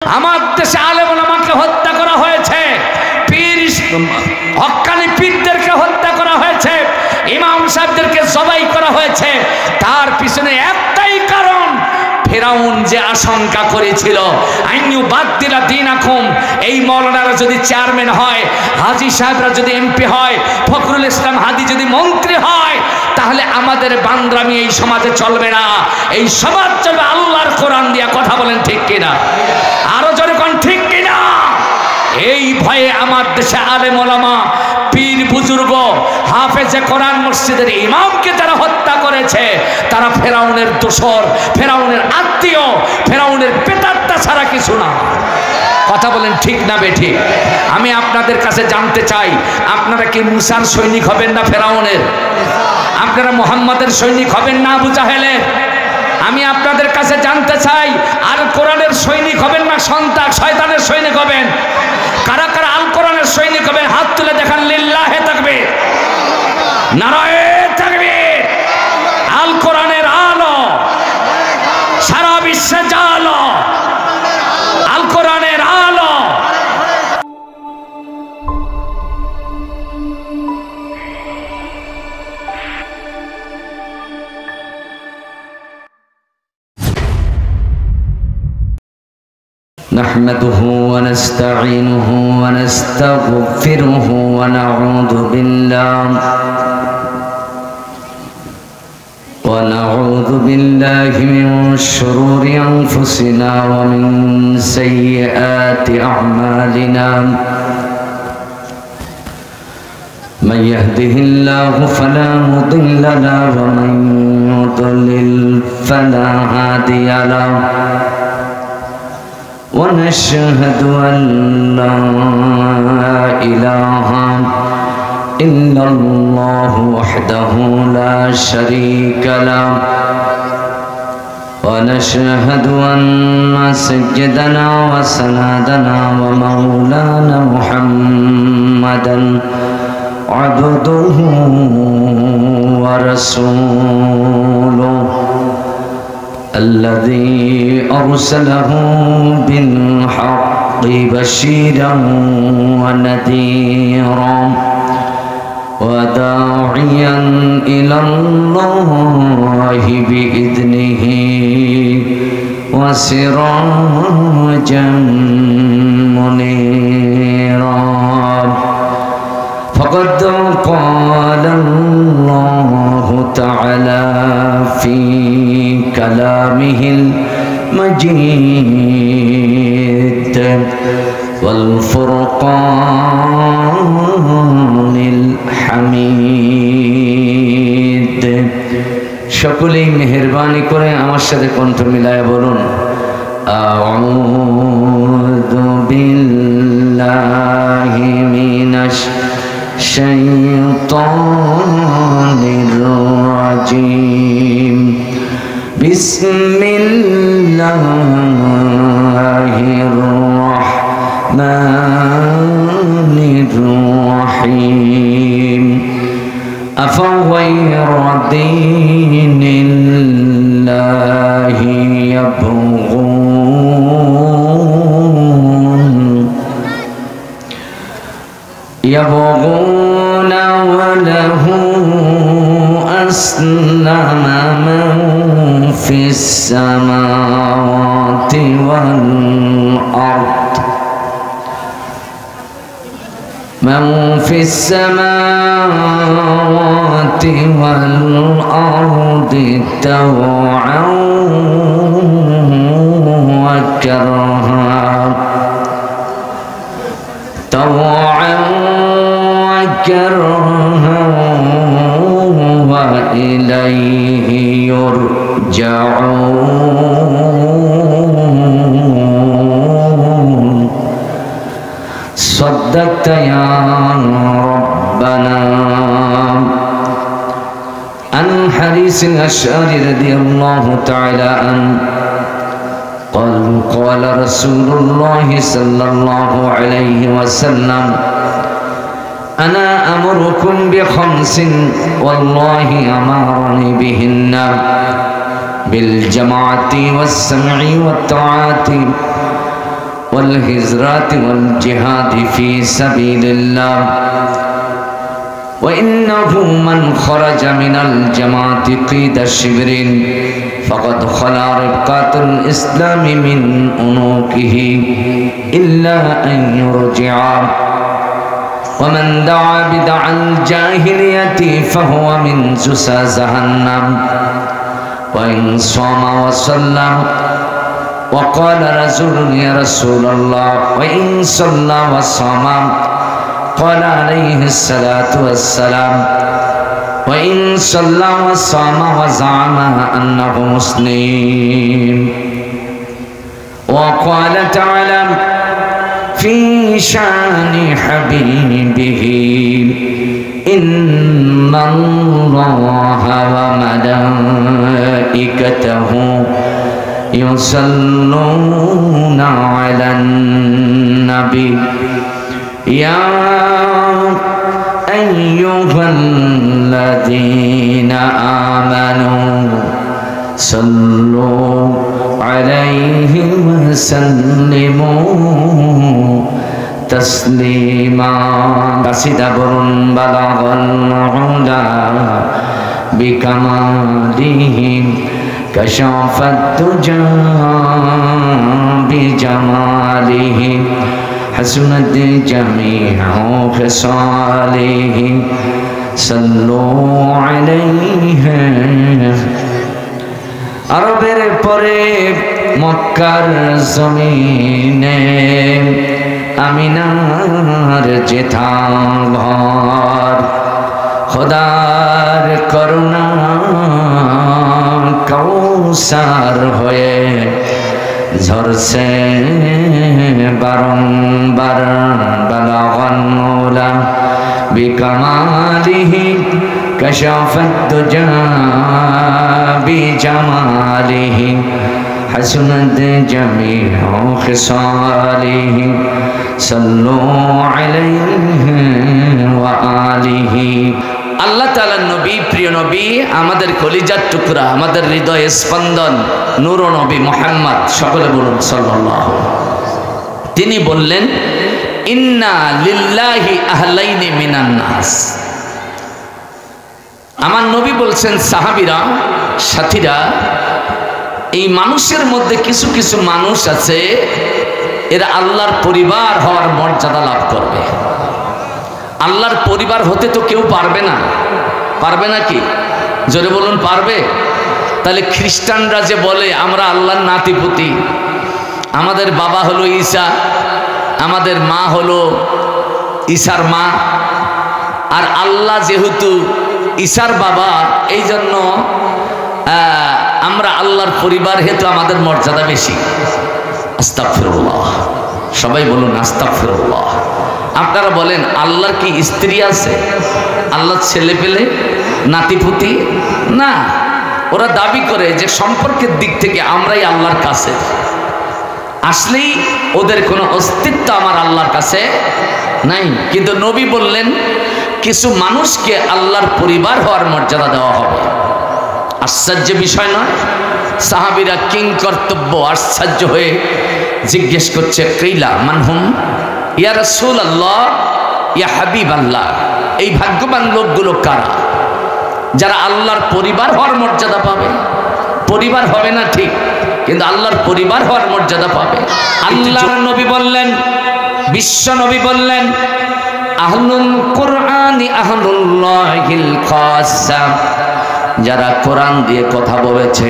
আমার দেশে আলেম ওলামাকে হত্যা করা হয়েছে, পীর হক্কানি পীরদেরকে হত্যা করা হয়েছে, ইমাম সাহেবদেরকে জবাই করা হয়েছে। তার পিছনে একটাই কারণ, ফেরাউন যে আশঙ্কা করেছিল আইনু বাদদিলা দীনাকুম, এই মৌলানারা যদি চেয়ারম্যান হয়, হাজী সাহেবরা যদি এমপি হয়, ফখরুল ইসলাম হাদি যদি মন্ত্রী হয়, তাহলে আমাদের বান্দরামি এই সমাজে চলবে না, এই সমাজ চলবে আল্লাহর কোরআন দিয়া। কথা বলেন ঠিক কিনা? আরো জোরে কোন ঠিক কিনা? এই ভয়ে আমার দেশে আলেম ওলামা, পীর বুজুর্গ, হাফেজে কোরআন, মসজিদের ইমামকে যারা হত্যা করেছে তারা ফেরাউনের দোসর, ফেরাউনের আত্মীয়, ফেরাউনের পেটাত্তা ছাড়া কিছু না। কথা বলেন ঠিক না বেঠিক? আমি আপনাদের কাছে জানতে চাই, আপনারা কি মুসার সৈনিক হবেন না ফেরাউনের? আপনারা মুহাম্মাদের সৈনিক হবেন না আবু জাহেলের? আমি আপনাদের কাছে জানতে চাই, আল কোরআনের সৈনিক হবেন না শয়তানের সৈনিক হবেন? কারা কারা আল কোরআনের সৈনিক হবেন হাত তুলে দেখান। লিল্লাহে তাকবীর, নারায়ে তাকবীর। আল কোরআনের আলো সারা বিশ্বে জালো, আল কোরআনের আলো। نحمده ونستعينه ونستغفره ونعوذ بالله من شرور أنفسنا ومن سيئات أعمالنا. من يهده الله فلا مضل له ومن يضلل فلا هادي له. ونشهد أن لا إله إلا الله وحده لا شريك له. ونشهد أن سيدنا وسندنا ومولانا محمدا عبده ورسوله الذي أرسله بالحق بشيرا ونذيرا وداعيا إلى الله بإذنه وسراجا منيرا. فقد قال الله تعالى في كلامه المجيد والفرقان الحميد. সকলেই মেহেরবানি করে আমার সাথে কণ্ঠ মিলায় বলুন, আউযু বিল্লাহি মিনাশ শাইতানির রাজিম. বিসমিল্লাহির রাহমানির রাহিম. আফাগায়রা দীনিল্লাহি ইয়াবগুনা ওয়া লাহু أسلم من في السماوات والأرض من في السماوات والأرض طوعا وكرها وإليه يرجعون. صدقت يا ربنا. عن حريص الأشعري رضي الله تعالى عنه قال قال رسول الله صلى الله عليه وسلم أنا أمركم بخمس والله أمرني بهن بالجماعة والسمع والطاعة والهجرة والجهاد في سبيل الله وإنه من خرج من الجماعة قيد الشبر فقد خلا ربقة الإسلام من عنقه إلا أن يرجع ومن دعا بدعا الجاهلية فهو من زسى جهنم وإن صام وصلى وقال رجل يا رسول الله وإن صلى وصام قال عليه الصلاة والسلام وإن صلى وصام وزعم أنه مسلم وقال تعالى في شان حبيبه إن الله وملائكته يصلون على النبي يا أيها الذين آمنوا صلوا عليه وسلموا تسليما قصيدة برن بلغ العلا بكمالهم كشف الدجى بجماله حسنت جميع خصاله صلوا عليه আরবের পরে মক্কার জমিনে আমিনার যেথা ঘর খোদার করুণা কৌসার হয়ে ঝরছে বারংবার বালাগান মৌলা বিকামালিহি كشفت الدجى بجماله حسنت جميع خصاله صلوا عليه وآله আল্লাহ তাআলার নবী প্রিয় নবী আমাদের কলিজার টুকরা আমাদের হৃদয়ে স্পন্দন নূর নবী মুহাম্মদ সকলে বলুন সাল্লাল্লাহু তিনি বললেন ইন্না লিল্লাহি আহলাইনি মিনান নাস আমার নবী বলছেন সাহাবীরা সাথীরা এই মানুষের মধ্যে কিছু কিছু মানুষ আছে এরা আল্লাহর পরিবার হওয়ার মর্যাদা লাভ করবে আল্লাহর পরিবার হতে তো কেউ পারবে না কি জোরে বলুন পারবে তাহলে খ্রিস্টানরা যে বলে আমরা আল্লাহর নাতিপুতি আমাদের বাবা হলো ঈসা আমাদের মা হলো ঈসার মা আর আল্লাহ যেহেতু ঈসার বাবা এই জন্য আমরা আল্লাহর পরিবার হেতু আমাদের মর্যাদা বেশি আস্তাগফিরুল্লাহ সবাই বলুন আস্তাগফিরুল্লাহ আপনারা বলেন আল্লাহর কি স্ত্রী আছে আল্লাহর ছেলে পেলে নাতিপুতি না ওরা দাবি করে যে সম্পর্কের দিক থেকে আমরাই আল্লাহর কাছে আসলেই ওদের কোনো অস্তিত্ব আমার আল্লাহর কাছে নাই কিন্তু নবী বললেন কিছু মানুষকে আল্লাহর পরিবার হওয়ার মর্যাদা দেওয়া হবে আশ্চর্য বিষয় নয় সাহাবীরা কিং কর্তব্য আশ্চর্য হয়ে জিজ্ঞেস করছে কিলা মানহুম ইয়া রাসূলুল্লাহ ইয়া হাবিবাল্লাহ এই ভাগ্যবান লোকগুলো কারা যারা আল্লাহর পরিবার হওয়ার মর্যাদা পাবে পরিবার হবে না ঠিক কিন্তু আল্লাহর পরিবার হওয়ার মর্যাদা পাবে আল্লাহর নবী বললেন বিশ্ব নবী বললেন আহলুল কোরআনি আহলুল্লাহিল খাসা যারা কোরআন দিয়ে কথা বলেছে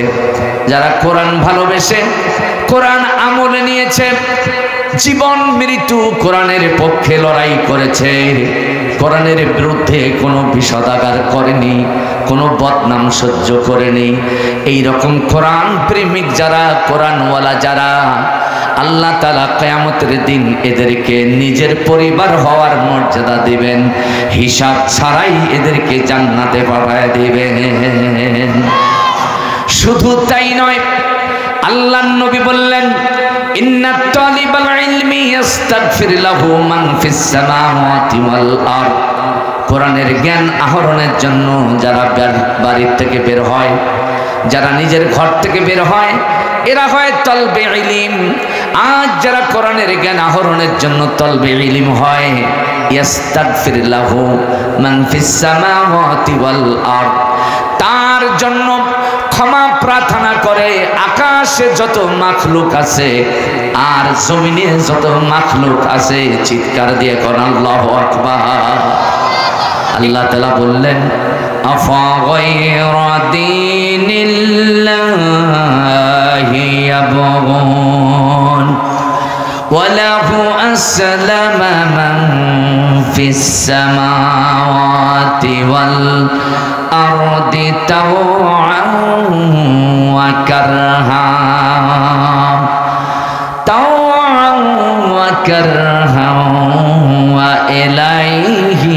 যারা কোরআন ভালোবেসে কোরআন আমলে নিয়েছে জীবন মৃত্যু কোরআনের পক্ষে লড়াই করেছে কোরআনের বিরুদ্ধে কোনো বিষোদাগার করেনি কোনো বদনাম সহ্য করেনি এই রকম কোরআন প্রেমিক যারা কোরআনওয়ালা যারা আল্লাহ তাআলা কিয়ামতের দিন এদেরকে নিজের পরিবার হওয়ার মর্যাদা দিবেন হিসাব ছাড়াই এদেরকে জান্নাতে পাঠিয়ে দিবেন শুধু তাই নয় আল্লাহর নবী বললেন ইন্নাত তালিবাল ইলমি ইস্তাগফির লাহু মান ফিস সামাওয়াতি ওয়াল আরদ কোরআনের জ্ঞান আহরণের জন্য যারা বাড়ি থেকে বের হয় যারা নিজের ঘর থেকে বের হয় এরা হয় তলবে ইলম। আজ যারা কোরআনের জ্ঞান আহরণের জন্য তলবে ইলম হয়, ইস্তাগফির লাহু মান ফিস সামাওয়াতি ওয়াল আরদ, তার জন্য ক্ষমা প্রার্থনা করে আকাশে যত মাখলুক আছে আর জমিনে যত মাখলুক আছে। চিৎকার দিয়ে কোরআন আল্লাহু আকবার। আল্লাহ তাআলা বললেন, আফা গায়রা দীনিল্লাহি ইয়াবগুন ওয়া লাহু আসলামা মান ফিস সামাওয়াতি ওয়াল আরদি তাওআন ওয়া কারহা ওয়া ইলাইহি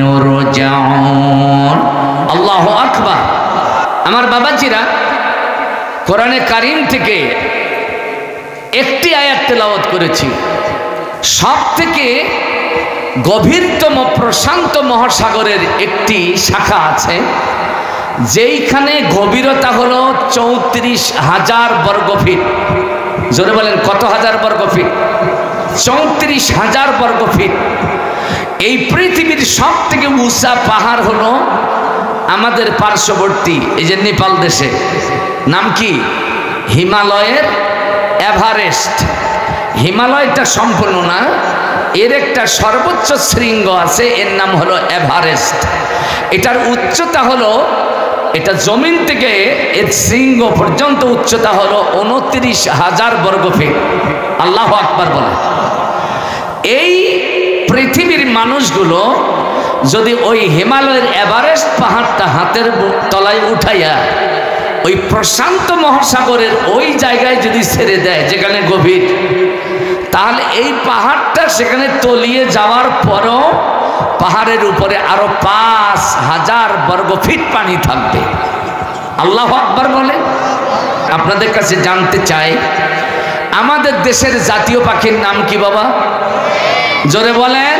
ইরজাউন। আল্লাহু আকবার। আমার বাবাজিরা, কোরআনে কারীম থেকে একটি আয়াত তেলাওয়াত করেছি। সব থেকে গভীরতম প্রশান্ত মহাসাগরের একটি শাখা আছে, যেইখানে গভীরতা হলো ৩৪,০০০ বর্গফিট। জোরে বলেন, কত হাজার বর্গফিট? ৩৪,০০০ বর্গফিট। এই পৃথিবীর সব থেকে উঁচা পাহাড় হলো আমাদের পার্শ্ববর্তী এই যে নেপাল দেশে, নাম কি? হিমালয়ের এভারেস্ট। হিমালয়টা সম্পূর্ণ না, এর একটা সর্বোচ্চ শৃঙ্গ আছে, এর নাম হলো এভারেস্ট। এটার উচ্চতা হলো, এটা জমিন থেকে এর শৃঙ্গ পর্যন্ত উচ্চতা হলো ২৯,০০০ বর্গফিট। আল্লাহু আকবার বলে। এই পৃথিবীর মানুষগুলো যদি ওই হিমালয়ের এভারেস্ট পাহাড়টা হাতের তলায় উঠাইয়া ওই প্রশান্ত মহাসাগরের ওই জায়গায় যদি ছেড়ে দেয় যেখানে গভীর, তাহলে এই পাহাড়টা সেখানে তলিয়ে যাওয়ার পরও পাহাড়ের উপরে আরো ৫,০০০ বর্গফিট পানি থাকবে। আল্লাহু আকবার বলে। আপনাদের কাছে জানতে চাই, আমাদের দেশের জাতীয় পাখির নাম কি বাবা? জোরে বলেন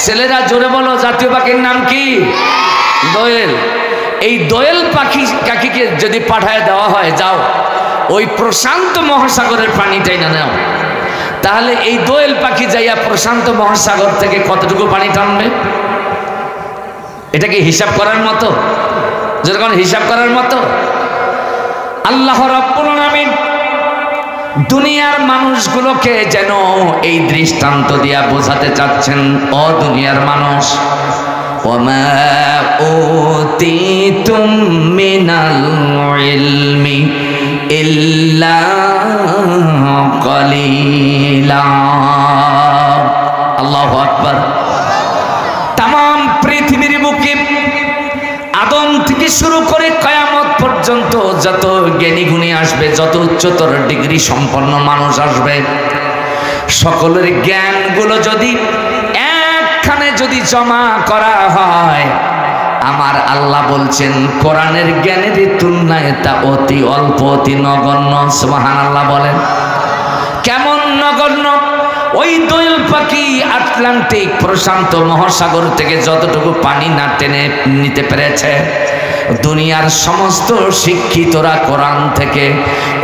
ছেলেরা, জোরে বলো, জাতীয় পাখির নাম কি? দোয়েল। এই দোয়েল পাখিকে যদি পাঠায় দেওয়া হয়, যাও ওই প্রশান্ত মহাসাগরের পানিটাই না নাও, তাহলে এই দোয়েল পাখি যাইয়া প্রশান্ত মহাসাগর থেকে কতটুকু পানি টানবে? এটা কি হিসাব করার মতো? যখন হিসাব করার মতো। আল্লাহ রাব্বুল আলামিন দুনিয়ার মানুষগুলোকে যেন এই দৃষ্টান্ত দিয়া বোঝাতে চাচ্ছেন, ও দুনিয়ার মানুষ, ওমা উতিতুম মিনাল ইলমি ইল্লা কলিলা। আল্লাহু আকবার। তামাম পৃথিবীর বুকে আদম থেকে শুরু করে কিয়ামত পর্যন্ত যত জ্ঞানী গুণী আসবে, যত উচ্চতর ডিগ্রি সম্পন্ন মানুষ আসবে, সকলের জ্ঞানগুলো যদি একখানে যদি জমা করা হয়, আমার আল্লাহ বলছেন কোরআনের জ্ঞানের তুলনায় তা অতি অল্প, অতি নগণ্য। সুবহানাল্লাহ বলেন। কেমন নগণ্য? ওই দোয়েল পাখি আটলান্টিক প্রশান্ত মহাসাগর থেকে যতটুকু পানি না টেনে নিতে পেরেছে, দুনিয়ার সমস্ত শিক্ষিতরা কোরআন থেকে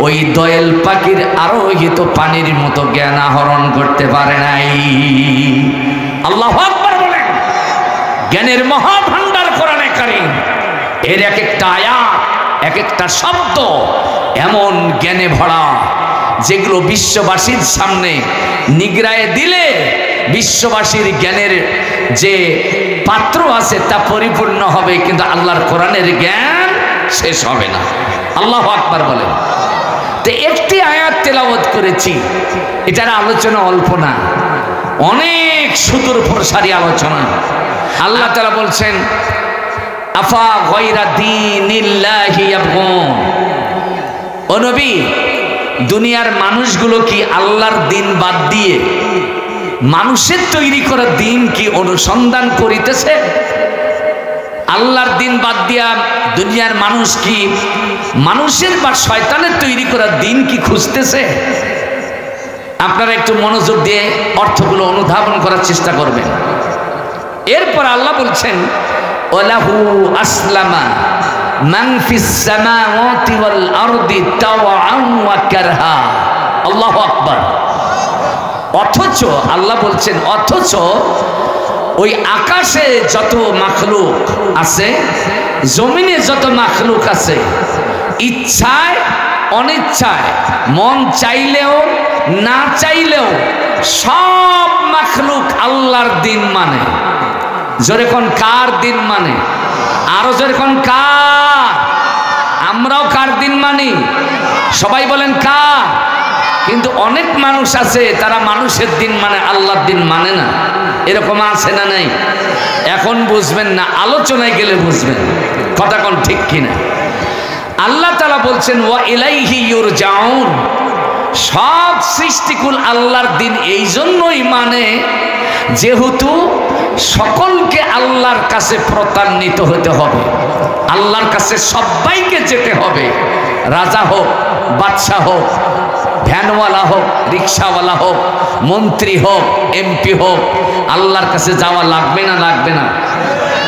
ওই দোয়েল পাখির আরোহিত পানির মতো জ্ঞান আহরণ করতে পারে নাই। আল্লাহু আকবার বলেন। জ্ঞানের মহাভান্ডার কোরআনে কারীম, এর এক একটা আয়াত, এক একটা শব্দ এমন জ্ঞানে ভরা, যেগুলো বিশ্ববাসীর সামনে নিগড়ায় দিলে বিশ্ববাসীর জ্ঞানের যে পাত্র আছে তা পরিপূর্ণ হবে, কিন্তু আল্লাহর কোরআনের জ্ঞান শেষ হবে না। আল্লাহু আকবার বলেন। তো একটি আয়াত তেলাওয়াত করেছি, এটার আলোচনা অল্প না, অনেক সুদূর প্রসারী আলোচনা। আল্লাহ তাআলা বলছেন, আফা গায়রা দীনিল্লাহি ইয়াবগুন। ও নবী, দুনিয়ার মানুষগুলো কি আল্লাহর দিন বাদ দিয়ে মানুষের তৈরি করা দিন কি অনুসন্ধান করিতেছে? আল্লাহর দিন বাদ দিয়া দুনিয়ার মানুষ কি মানুষের বা শয়তানের তৈরি করা দিন কি খুঁজতেছে? আপনারা একটু মনোযোগ দিয়ে অর্থগুলো অনুধাবন করার চেষ্টা করবেন। এরপর আল্লাহ বলছেন, ওয়ালাহু আসলামা মান ফিস সামাওয়াতি ওয়াল আরদি তাওআন ওয়া কারহা। আল্লাহু আকবার। অথচ আল্লাহ বলছেন, অথচ ওই আকাশে যত মাখলুক আছে, জমিনে যত মাখলুক আছে, ইচ্ছায় অনিচ্ছায়, মন চাইলেও না চাইলেও সব মাখলুক আল্লাহর দিন মানে। জোরে কোন কার দিন মানে? আরো জোরে কোন কার? আমরাও কার দিন মানি? সবাই বলেন কার? কিন্তু অনেক মানুষ আছে তারা মানুষের দিন মানে, আল্লাহর দিন মানে না। এরকম আছে না নাই? এখন বুঝবেন না, আলোচনায় গেলে বুঝবেন। কথা কোন ঠিক কিনা? আল্লাহ তাআলা বলছেন ওয়া ইলাইহি ইউরজাউন। সব সৃষ্টিকুল আল্লাহর দিন এই জন্যই মানে যেহেতু সকলকে আল্লাহর কাছে প্রতান্বিত হতে হবে, আল্লাহর কাছে সবাইকে যেতে হবে। রাজা হোক, বাদশাহ হোক, ভ্যানওয়ালা হোক, রিক্সাওয়ালা হোক, মন্ত্রী হোক, এমপি হোক, আল্লাহর কাছে যাওয়া লাগবে না লাগবে না?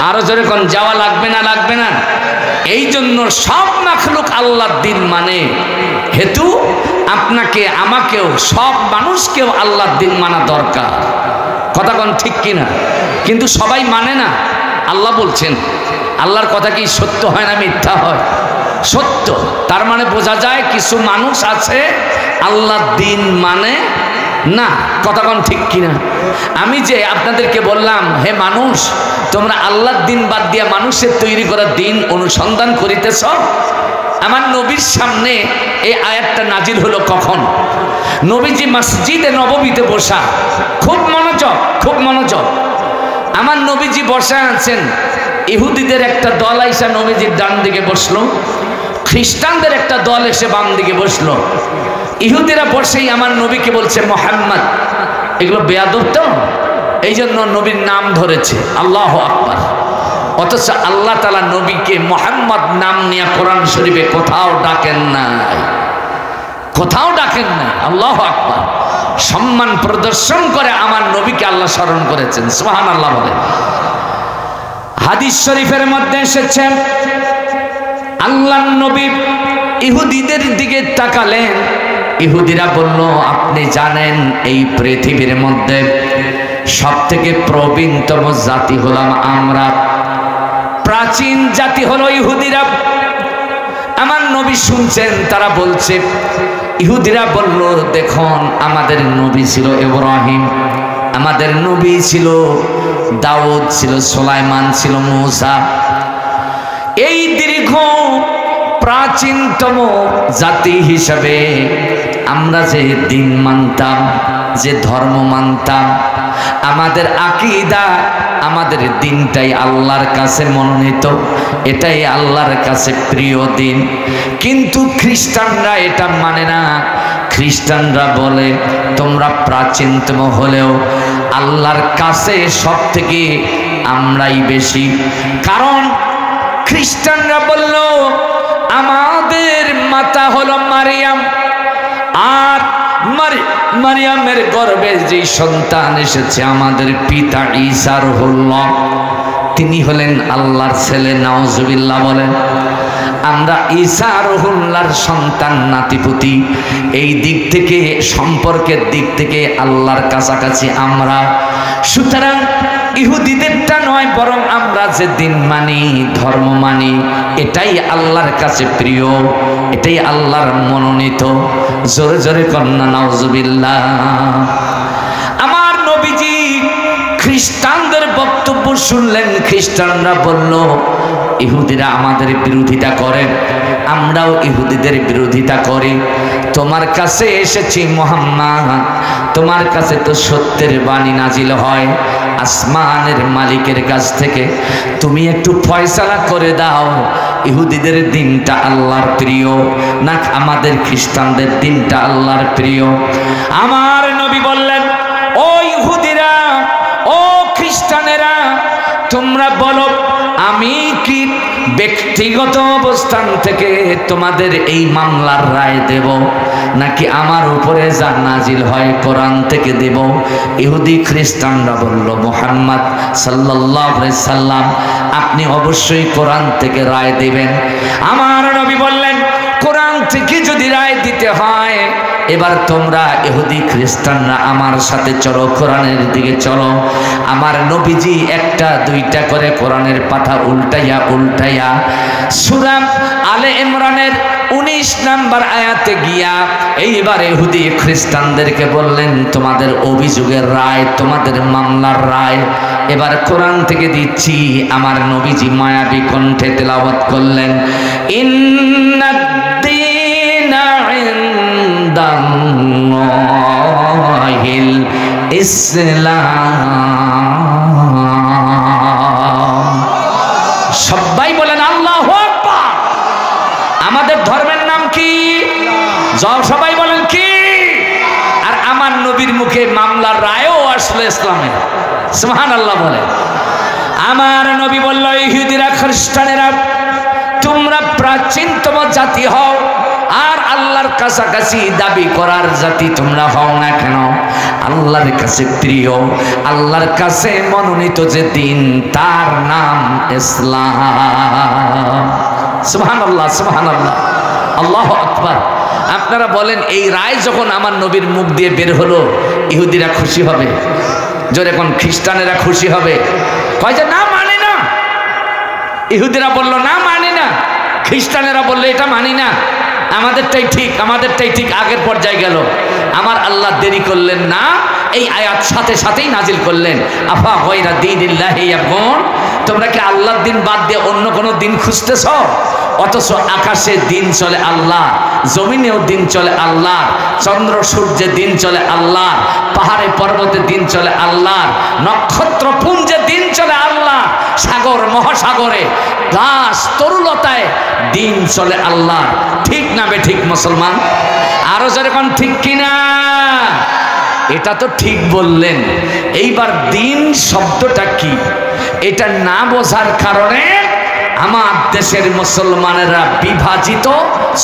আরো জোরে কোন যাওয়া লাগবে না লাগবে না? এই জন্য সব মাখলুক আল্লাহর দিন মানে হেতু আপনাকে আমাকেও সব মানুষকেও আল্লাহর দিন মানা দরকার। কথা কোন ঠিক কিনা? কিন্তু সবাই মানে না। আল্লাহ বলছেন, আল্লাহর কথা কি সত্য হয় না মিথ্যা হয়? সত্য। তার মানে বোঝা যায় কিছু মানুষ আছে আল্লাহর দিন মানে না। কথা কোন ঠিক কিনা? আমি যে আপনাদেরকে বললাম, হে মানুষ, তোমরা আল্লাহর দিন বাদ দিয়া মানুষের তৈরি করা দিন অনুসন্ধান করিতেছ। আমার নবীর সামনে এই আয়াতটা নাজিল হলো কখন? নবীজি মসজিদে নববীতে বসা। খুব মনোযোগ, খুব মনোযোগ। আমার নবীজি বসা আছেন, ইহুদিদের একটা দল আইসা নবীজির ডান দিকে বসলো, খ্রিস্টানদের একটা দল এসে বাম দিকে বসলো। ইহুদিরা বসেই আমার নবীকে বলছে মুহাম্মদ। এগুলো বেয়াদব তো, এই জন্য নবীর নাম ধরেছে। আল্লাহু আকবার। অথচ আল্লাহ তাআলা নবীকে মুহাম্মদ নাম নিয়ে কোরআন শরীফে কোথাও ডাকেন নাই, কোথাও ডাকেন নাই। আল্লাহু আকবার। সম্মান প্রদর্শন করে আমার নবীকে আল্লাহ স্মরণ করেছেন। সুবহানাল্লাহ বলেন। হাদিস শরীফের মধ্যে এসেছে, আল্লাহর নবী ইহুদিদের দিকে তাকালেন। ইহুদিরা বলল, আপনি জানেন এই পৃথিবীর মধ্যে সবথেকে প্রবীণতম জাতি হলাম আমরা, প্রাচীন জাতি হলো ইহুদিরা। আমার নবী শুনছেন তারা বলছে, ইহুদিরা বলল, দেখুন আমাদের নবী ছিল ইব্রাহিম, আমাদের নবী ছিল দাউদ, ছিল সুলাইমান, ছিল মূসা। এই দীর্ঘ প্রাচীনতম জাতি হিসাবে আমরা যে দিন মানতাম, যে ধর্ম মানতাম, আমাদের আকীদা, আমাদের দিনটাই আল্লাহর কাছে মনোনীত, এটাই আল্লাহর কাছে প্রিয় দিন। কিন্তু খ্রিস্টানরা এটা মানে না। খ্রিস্টানরা বলে, তোমরা প্রাচীনতম হলেও আল্লাহর কাছে সব থেকে আমরাই বেশি। কারণ খ্রিস্টানরা বলল, আমাদের মাতা হলো মারিয়াম, আর মারিয়ামের গর্ভে যে সন্তান এসেছে আমাদের পিতা ঈসা রুহুল্লাহ, তিনি হলেন আল্লাহর ছেলে। নাউজুবিল্লাহ বলেন। আমরা ঈসা রুহুল্লাহর সন্তান, নাতিপুতি। এই দিক থেকে, সম্পর্কের দিক থেকে আল্লাহর কাছাকাছি আমরা। সুতরাং ইহুদিদেরটা নয়, বরং আমরা যে দিন মানি, ধর্ম মানি, এটাই আল্লাহর কাছে প্রিয়, এটাই আল্লাহর মনোনীত। জোরে জোরে কন্যা নাউজুবিল্লাহ। আমার নবীজি খ্রিস্টানদের বক্তব্য শুনলেন। খ্রিস্টানরা বলল, ইহুদিরা আমাদের বিরোধিতা করে, আমরাও ইহুদিদের বিরোধিতা করি। তোমার কাছে এসেছি মুহাম্মদ, তোমার কাছে তো সত্যের বাণী নাজিল হয় আসমানের মালিকের কাছ থেকে। তুমি একটু ফয়সালা করে দাও, ইহুদিদের দিনটা আল্লাহর প্রিয় না আমাদের খ্রিস্টানদের দিনটা আল্লাহর প্রিয়? আমার নবী বললেন, ও ইহুদিরা, ও খ্রিস্টানেরা, তোমরা বলো, আমি কি ব্যক্তিগত অবস্থান থেকে তোমাদের এই মামলার রায় দেব, নাকি আমার উপরে যা নাজিল হয় কোরআন থেকে দেব? ইহুদি খ্রিস্টানরা বলল, মুহাম্মদ সাল্লাল্লাহু আলাইহি সাল্লাম আপনি অবশ্যই কোরআন থেকে রায় দিবেন। আমার নবী বললেন, কোরআন থেকে যদি রায় দিতে হয়, এবার তোমরা ইহুদি খ্রিস্টানরা আমার সাথে চলো, কোরআনের দিকে চলো। আমার নবীজি একটা দুইটা করে কোরআনের পাতা উল্টাইয়া উল্টাইয়া সূরা আলে ইমরানের 19 নম্বর আয়াতে গিয়া এইবার ইহুদি খ্রিস্টানদেরকে বললেন, তোমাদের অভিযোগের রায়, তোমাদের মামলার রায় এবার কোরআন থেকে দিচ্ছি। আমার নবীজি মায়াবী কণ্ঠে তেলাওয়াত করলেন, ইন্নাদ-দীনা ইনদাল্লাহিল ইসলাম। সবাই বলেন আল্লাহু আকবার। আমাদের ধর্মের নাম কি? সবাই বলেন কি? আর আমার নবীর মুখে মামলার রায়ও আসলো ইসলামের। সুবহানাল্লাহ বলে। আমার নবী বলল, ইহুদিরা খ্রিস্টানেরা তোমরা প্রাচীনতম জাতি হও, আর আল্লাহর কাছাকাছি দাবি করার জাতি তোমরা হও না কেন? আল্লাহর কাছে প্রিয়, আল্লাহর কাছে মনোনীত যে দিন, তার নাম ইসলাম। সুবহানাল্লাহ, সুবহানাল্লাহ, আল্লাহু আকবার। আপনারা বলেন, এই রায় যখন আমার নবীর মুখ দিয়ে বের হলো, ইহুদিরা খুশি হবে? জোরে কোন খ্রিস্টানেরা খুশি হবে? কয় যে না মানি না। ইহুদিরা বলল না মানি না, খ্রিস্টানেরা বললো এটা মানি না, আমাদেরটাই ঠিক, আমাদেরটাই ঠিক। আগের পর্যায়ে গেল। আমার আল্লাহ দেরি করলেন না, এই আয়াত সাথে সাথেই নাজিল করলেন, আফা গায়রা দীনিল্লাহি ইয়াবগুন, তোমরা কি আল্লাহর দিন বাদ দিয়ে অন্য কোনো দিন খুঁজতেছ? অথচ আকাশে দিন চলে আল্লাহ, জমিনেও দিন চলে আল্লাহ, চন্দ্র সূর্যে দিন চলে আল্লাহ, পাহাড়ে পর্বতে দিন চলে আল্লাহ, নক্ষত্র পুঞ্জে দিন চলে আল্লাহ, সাগর মহাসাগরে গাছ তরুলতায় দিন চলে আল্লাহ। ঠিক না বে ঠিক মুসলমান? আরো যেরকম ঠিক কিনা? এটা তো ঠিক বললেন। এইবার দিন শব্দটা কি, এটা না বোঝার কারণে আমার দেশের মুসলমানেরা বিভাজিত,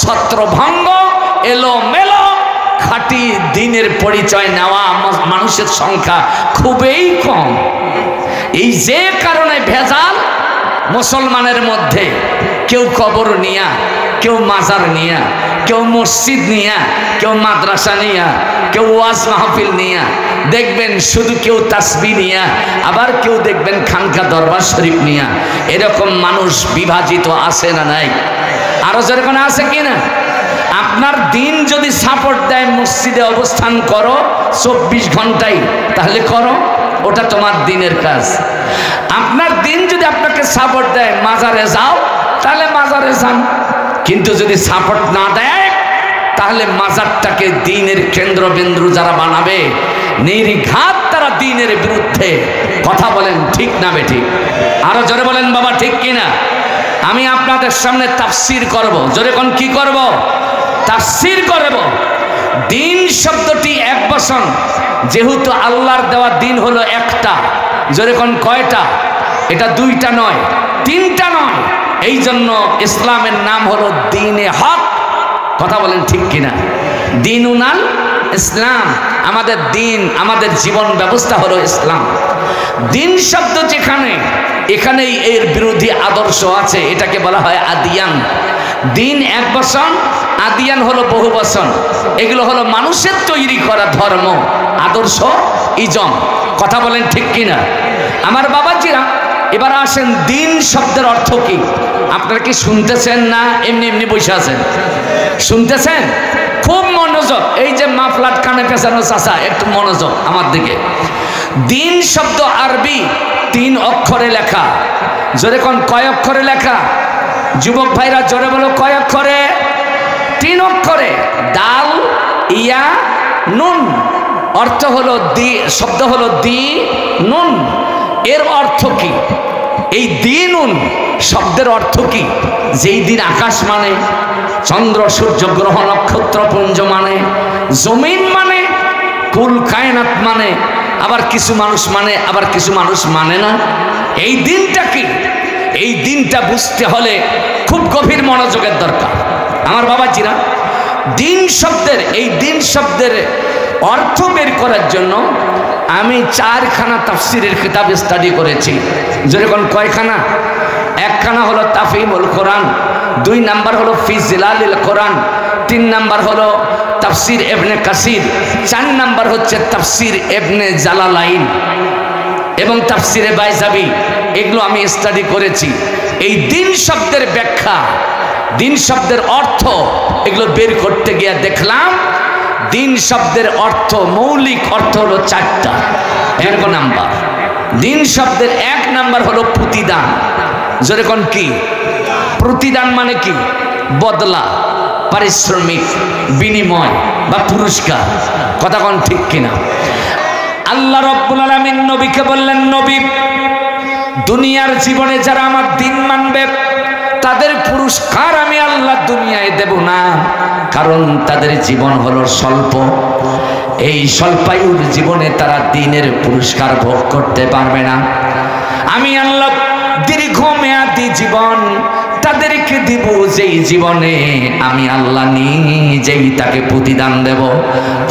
ছত্রভঙ্গ, এলোমেলো, খাঁটি দিনের পরিচয় নেওয়া মানুষের সংখ্যা খুবই কম। এই যে কারণে ভেজাল মুসলমানের মধ্যে, কেউ কবর নিয়া, কেউ মাজার নিয়া, কেউ মসজিদ নিয়া, কেউ মাদ্রাসা নিয়া, কেউ ওয়াজ মাহফিল নিয়া, দেখবেন শুধু কেউ তাসবিহ নিয়া, আবার কেউ দেখবেন খানকা দরবার শরীফ নিয়া। এরকম মানুষ বিভাজিত আছে না নাই? আরো যেরকম আছে কিনা? আপনার দিন যদি সাপোর্ট দেয় মসজিদে অবস্থান করো 24 ঘন্টায়, তাহলে করো, ওটা তোমার দিনের কাজ। আপনার দিন যদি আপনাকে সাপোর্ট দেয় মাজারে যাও, তাহলে মাজারে যান। কিন্তু যদি সাপোর্ট না দেয়, তাহলে মাজারটাকে দিনের কেন্দ্রবিন্দু যারা বানাবে, নির্ঘাত তারা দিনের বিরুদ্ধে কথা বলেন। ঠিক না বেঠিক? আরো জোরে বলেন বাবা, ঠিক কিনা? আমি আপনাদের সামনে তাফসীর করব। জোরে কোন কি করব? তাফসীর করব। দিন শব্দটি এক বচন, যেহেতু আল্লাহর দেওয়া দিন হলো একটা। জোরে কোন কয়টা? এটা দুইটা নয়, তিনটা নয়। এই জন্য ইসলামের নাম হলো দ্বীনে হক। কথা বলেন ঠিক কিনা? দ্বীনুল ইসলাম, আমাদের দিন, আমাদের জীবন ব্যবস্থা হলো ইসলাম। দিন শব্দ যেখানে, এখানেই এর বিরোধী আদর্শ আছে, এটাকে বলা হয় আদিয়ান। দিন এক বচন, আদিয়ান হলো বহু বচন। এগুলো হলো মানুষের তৈরি করা ধর্ম, আদর্শ, ইজম। কথা বলেন ঠিক কিনা? আমার বাবাজিরা, এবার আসেন, দিন শব্দের অর্থ কি? আপনারা কি শুনতেছেন না এমনি এমনি বসে আছেন? শুনতেছেন? খুব মনোযোগ। এই যে মাফলাট কানে পেঁচানো চাচা, একটু মনোযোগ আমার দিকে। দিন শব্দ আরবি 3 অক্ষরে লেখা। জোরে কোন কয় অক্ষরে লেখা? যুবক ভাইরা জোরে বলো, কয় অক্ষরে? 3 অক্ষরে। দাল ইয়া নুন। অর্থ হলো শব্দ হলো দি নুন। এর অর্থ কি? এই দিনুন শব্দের অর্থ কি? যেই দিন আকাশ মানে, চন্দ্র সূর্য গ্রহ নক্ষত্র পুঞ্জ মানে, জমিন মানে, কুল কায়নাত মানে, আবার কিছু মানুষ মানে, আবার কিছু মানুষ মানে না। এই দিনটা কি? এই দিনটা বুঝতে হলে খুব গভীর মনোযোগের দরকার। আমার বাবাজিরা, দিন শব্দের এই দিন শব্দের অর্থ বের করার জন্য আমি 4খানা তাফসিরের কিতাব স্টাডি করেছি। যেরকম কয়খানা? একখানা হলো তাফহিমুল কোরআন, 2 নাম্বার হলো ফি জিলালিল কোরআন, 3 নাম্বার হলো তাফসির ইবনে কাসির, 4 নাম্বার হচ্ছে তাফসির ইবনে জালালাইন এবং তাফসিরে বাইজাবি। এগুলো আমি স্টাডি করেছি। এই দিন শব্দের ব্যাখ্যা, দিন শব্দের অর্থ, এগুলো বের করতে গিয়ে দেখলাম দিন শব্দের অর্থ, মৌলিক অর্থ হলো 4টা। 1 নাম্বার দিন শব্দের 1 নাম্বার হলো প্রতিদান। যেরকম কি প্রতিদান মানে কি? বদলা, পারিশ্রমিক, বিনিময় বা পুরস্কার। কথা কোন ঠিক কিনা? আল্লাহ রাব্বুল আলামিন নবীকে বললেন, নবী, দুনিয়ার জীবনে যারা আমার দিন মানবে তাদের পুরস্কার আমি আল্লাহ দুনিয়ায় দেব না, কারণ তাদের জীবন হলো স্বল্প। এই স্বল্পায়ুর জীবনে তারা দিনের পুরস্কার ভোগ করতে পারবে না। আমি আল্লাহ দীর্ঘমেয়াদী জীবন তাদেরকে দিব, যেই জীবনে আমি আল্লাহ নিজেই তাকে প্রতিদান দেব,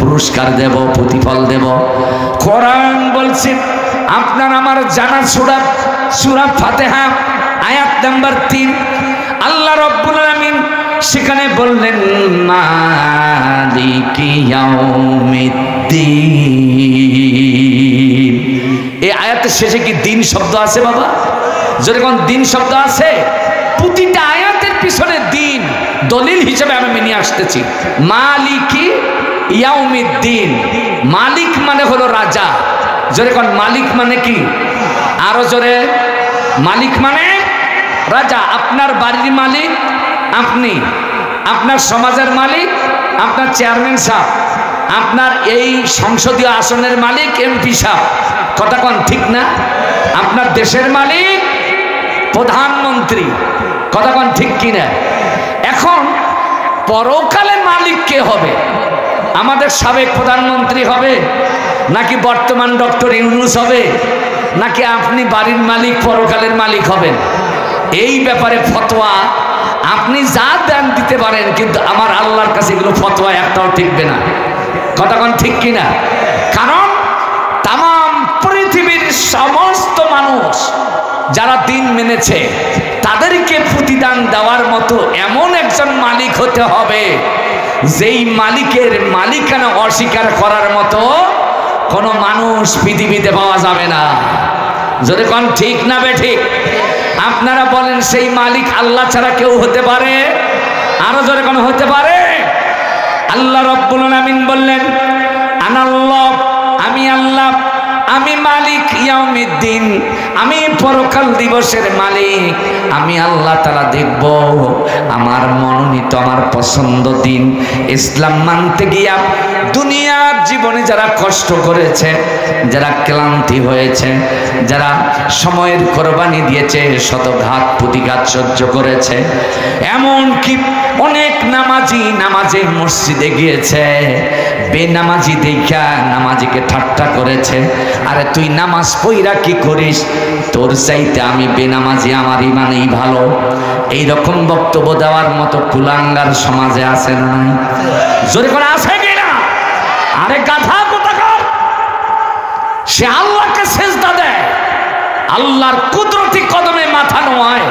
পুরস্কার দেব, প্রতিফল দেব। কোরআন বলছে, আপনার আমার জানা সূরা ফাতিহা আয়াত নাম্বার 3, আল্লাহ রাব্বুল আলামিন সেখানে বললেন মালিকি ইয়াউমিদ্দিন। এই আয়াতের শেষে কি দিন শব্দ আছে বাবা? যেরকম দিন শব্দ আছে, প্রতিটা আয়াতের পিছনে দিন দলিল হিসেবে আমি নিয়ে আসতেছি। মালিকি ইয়াউমিদ্দিন, মালিক মানে হলো রাজা। যেরকম মালিক মানে কি? আরো জোরে, মালিক মানে রাজা। আপনার বাড়ির মালিক আপনি, আপনার সমাজের মালিক আপনার চেয়ারম্যান সাহেব, আপনার এই সংসদীয় আসনের মালিক এমপি সাহেব। কথা কোন ঠিক না? আপনার দেশের মালিক প্রধানমন্ত্রী। কথা কোন ঠিক কিনা? এখন পরকালে মালিক কে হবে? আমাদের সাবেক প্রধানমন্ত্রী হবে, নাকি বর্তমান ডক্টর ইউনূস হবে, নাকি আপনি বাড়ির মালিক পরকালের মালিক হবেন? এই ব্যাপারে ফতোয়া আপনি যা দেন দিতে পারেন, কিন্তু আমার আল্লাহর কাছে এগুলো ফতোয়া একটাও টিকবে না। কথা কোন ঠিক কিনা? কারণ তাম পৃথিবীর সমস্ত মানুষ যারা দিন মেনেছে তাদেরকে প্রতিদান দেওয়ার মতো এমন একজন মালিক হতে হবে, যেই মালিকের মালিকানা অস্বীকার করার মতো কোনো মানুষ পৃথিবীতে পাওয়া যাবে না। যদি কোন ঠিক না বে ঠিক? আপনারা বলেন সেই মালিক আল্লাহ ছাড়া কেউ হতে পারে? আরো জোরে কোন হতে পারে? আল্লাহ রাব্বুল আলামিন বললেন, আনাল্লাহ, আমি আল্লাহ, আমি মালিক ইয়াউমিদ্দিন, আমি পরকাল দিবসের মালিক। আমি আল্লাহ তাআলা দেখব আমার মনোনীত, আমার পছন্দ দিন ইসলাম মানতে গিয়া দুনিয়ার জীবনে যারা কষ্ট করেছে, যারা ক্লান্তি হয়েছে, যারা সময়ের কোরবানি দিয়েছে, শতঘাত প্রতিঘাত সহ্য করেছে, এমনকি অনেক নামাজি নামাজে মসজিদে গিয়েছে, বেনামাজি দেখা নামাজিকে ঠাট্টা করেছে। আরে তুই নামাজ পইরা কি করিস? তোর চাইতে আমি বেনামাজি, আমার ইমানেই ভালো। এইরকম বক্তব্য দেওয়ার মতো কুলাঙ্গার সমাজে আছে না? জোরে করে আছে কিনা? আরে গাধা কোথাকার! সে আল্লাহকে সেজদা দেয়, আল্লাহর কুদরতি কদমে মাথা নোয়ায়,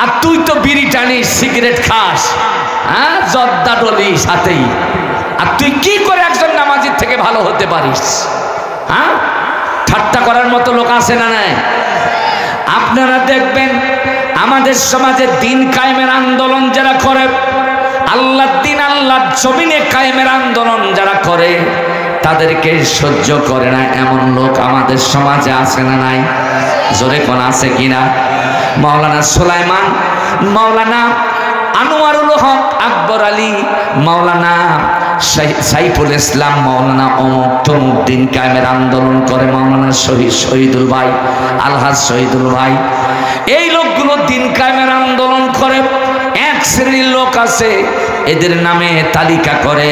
আর তুই তো বিড়ি টানিস, সিগারেট খাস, হ্যাঁ, জর্দা ডলি সাথেই। আর তুই কি করে একজন নামাজির থেকে ভালো হতে পারিস? হ্যাঁ, ঠাট্টা করার মতো লোক আছে না নাই? আপনারা দেখবেন আমাদের সমাজে দিন কায়েমের আন্দোলন যারা করে, আল্লাহর দিন আল্লাহর জমিনে কায়েমের আন্দোলন যারা করে, তাদেরকে সহ্য করে না এমন লোক আমাদের সমাজে আছে না নাই? জোরে কোন আছে কিনা? মাওলানা সুলাইমান, মাওলানা আনোয়ারুল হক আকবর আলী, মাওলানা সাইফুল ইসলাম, মাওলানা অমুক তমুক দিন কায়েমের আন্দোলন করে, মাওলানা শহীদুল ভাই, আলহাজ শহীদুল ভাই, এই লোকগুলো দিন কায়েমের আন্দোলন করে। এক শ্রেণীর লোক আছে, এদের নামে তালিকা করে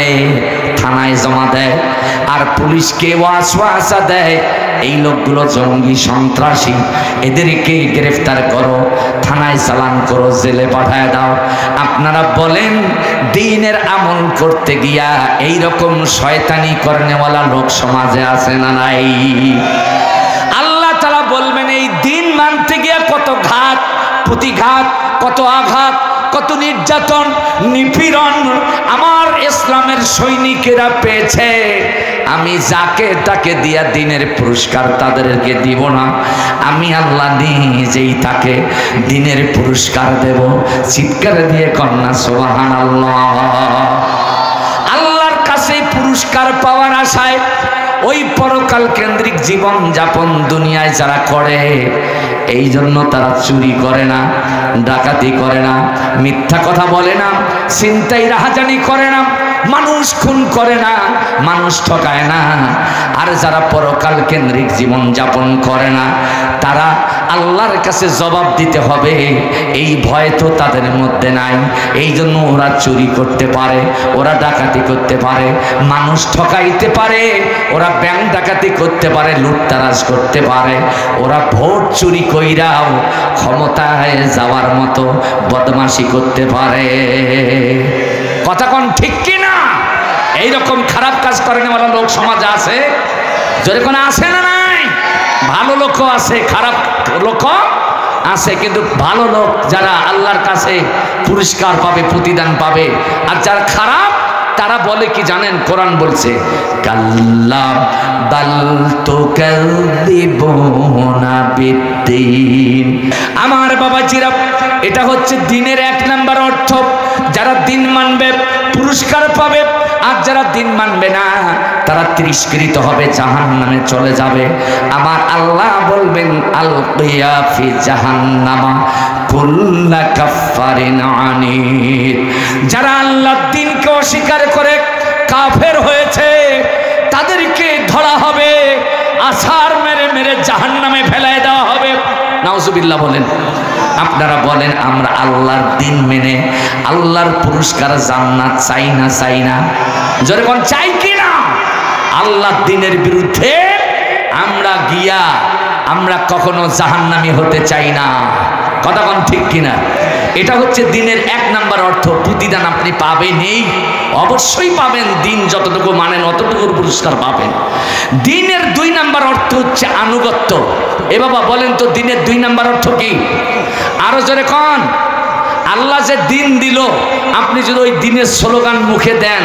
থানায় জমা দেয়, আর পুলিশকে ওয়াসওয়াসা দেয়, এই লোকগুলো জঙ্গি সন্ত্রাসী, এদেরকে গ্রেফতার করো, থানায় চালান করো, জেলে পাঠায় দাও। আপনারা বলেন দ্বীনের আমল করতে গিয়া এই রকম শয়তানি করনেওয়ালা লোক সমাজে আছে না নাই? আল্লাহ তাআলা বলবেন এই দ্বীন মানতে গিয়া কত ঘাত প্রতিঘাত, কত আঘাত, কত নির্যাতন নিপীড়ন আমার ইসলামের সৈনিকেরা পেয়েছে। আমি যাকে তাকে দিয়া দ্বীনের পুরস্কার তাদেরকে দিব না, আমি আল্লাহ নিজেই তাকে দ্বীনের পুরস্কার দেব। চিৎকার দিয়ে কন্যা সুবহানাল্লাহ। আল্লাহর কাছে পুরস্কার পাওয়ার আশায় ওই পরকাল কেন্দ্রিক জীবন যাপন দুনিয়ায় যারা করে, এই জন্য তারা চুরি করে না, ডাকাতি করে না, মিথ্যা কথা বলে না, ছিনতাই রাহাজানি করে না, মানুষ খুন করে না, মানুষ ঠকায় না। আর যারা পরকাল কেন্দ্রিক জীবন যাপন করে না, তারা আল্লাহর কাছে জবাব দিতে হবে, এই ভয় তো তাদের মধ্যে নাই। এই জন্য ওরা চুরি করতে পারে, ওরা ডাকাতি করতে পারে, মানুষ ঠকাইতে পারে, ওরা ব্যাংক ডাকাতি করতে পারে, লুটতারাজ করতে পারে, ওরা ভোট চুরি কইরাও ক্ষমতায় যাওয়ার মতো বদমাশি করতে পারে। কথা কোন ঠিক কিনা? এইরকম খারাপ কাজ করেন বলা লোক সমাজে আছে, যদি কোনো আছে না নাই? ভালো লোকও আছে, খারাপ লোকও আছে, কিন্তু ভালো লোক যারা আল্লাহর কাছে পুরস্কার পাবে, প্রতিদান পাবে। আর যারা খারাপ তারা বলে কি জানেন? কোরআন বলছে কাল্লা বাল তুকাযযিবুনা বিদ্দীন। আমার বাবাজিরা, এটা হচ্ছে দ্বীনের এক নাম্বার অর্থ। যারা দ্বীন মানবে পুরস্কার পাবে, আর যারা দ্বীন মানবে না তারা তিরস্কৃত হবে, জাহান্নামে চলে যাবে। আমার আল্লাহ বলবেন আলকিয়া ফি জাহান্নামা কুল্লা কাফফারিন আনিদ। যারা আল্লাহর দ্বীনকে অস্বীকার করে কাফের হয়েছে, তাদেরকে ধরা হবে, আছাড় মেরে মেরে জাহান্নামে ফেলায় দেওয়া হবে। নাউজুবিল্লাহ বলেন। আপনারা বলেন আমরা আল্লাহর দ্বীন মেনে আল্লাহর পুরস্কার জান্নাত চাই না? চাই না? জোরে কোন চাই কি না? আল্লাহর দ্বীনের বিরুদ্ধে আমরা গিয়া আমরা কখনো জাহান্নামী হতে চাই না। কথা কোন ঠিক কিনা? এটা হচ্ছে দ্বীনের এক নাম্বার অর্থ। প্রতিদান আপনি পাবেনই, অবশ্যই পাবেন। দ্বীন যতটুকু মানেন অতটুকুর পুরস্কার পাবেন। দ্বীনের দুই নাম্বার অর্থ হচ্ছে আনুগত্য। এ বাবা বলেন তো দ্বীনের দুই নাম্বার অর্থ কি? আরো জোরে কোন। আল্লাহ যে দ্বীন দিল, আপনি যদি ওই দ্বীনের স্লোগান মুখে দেন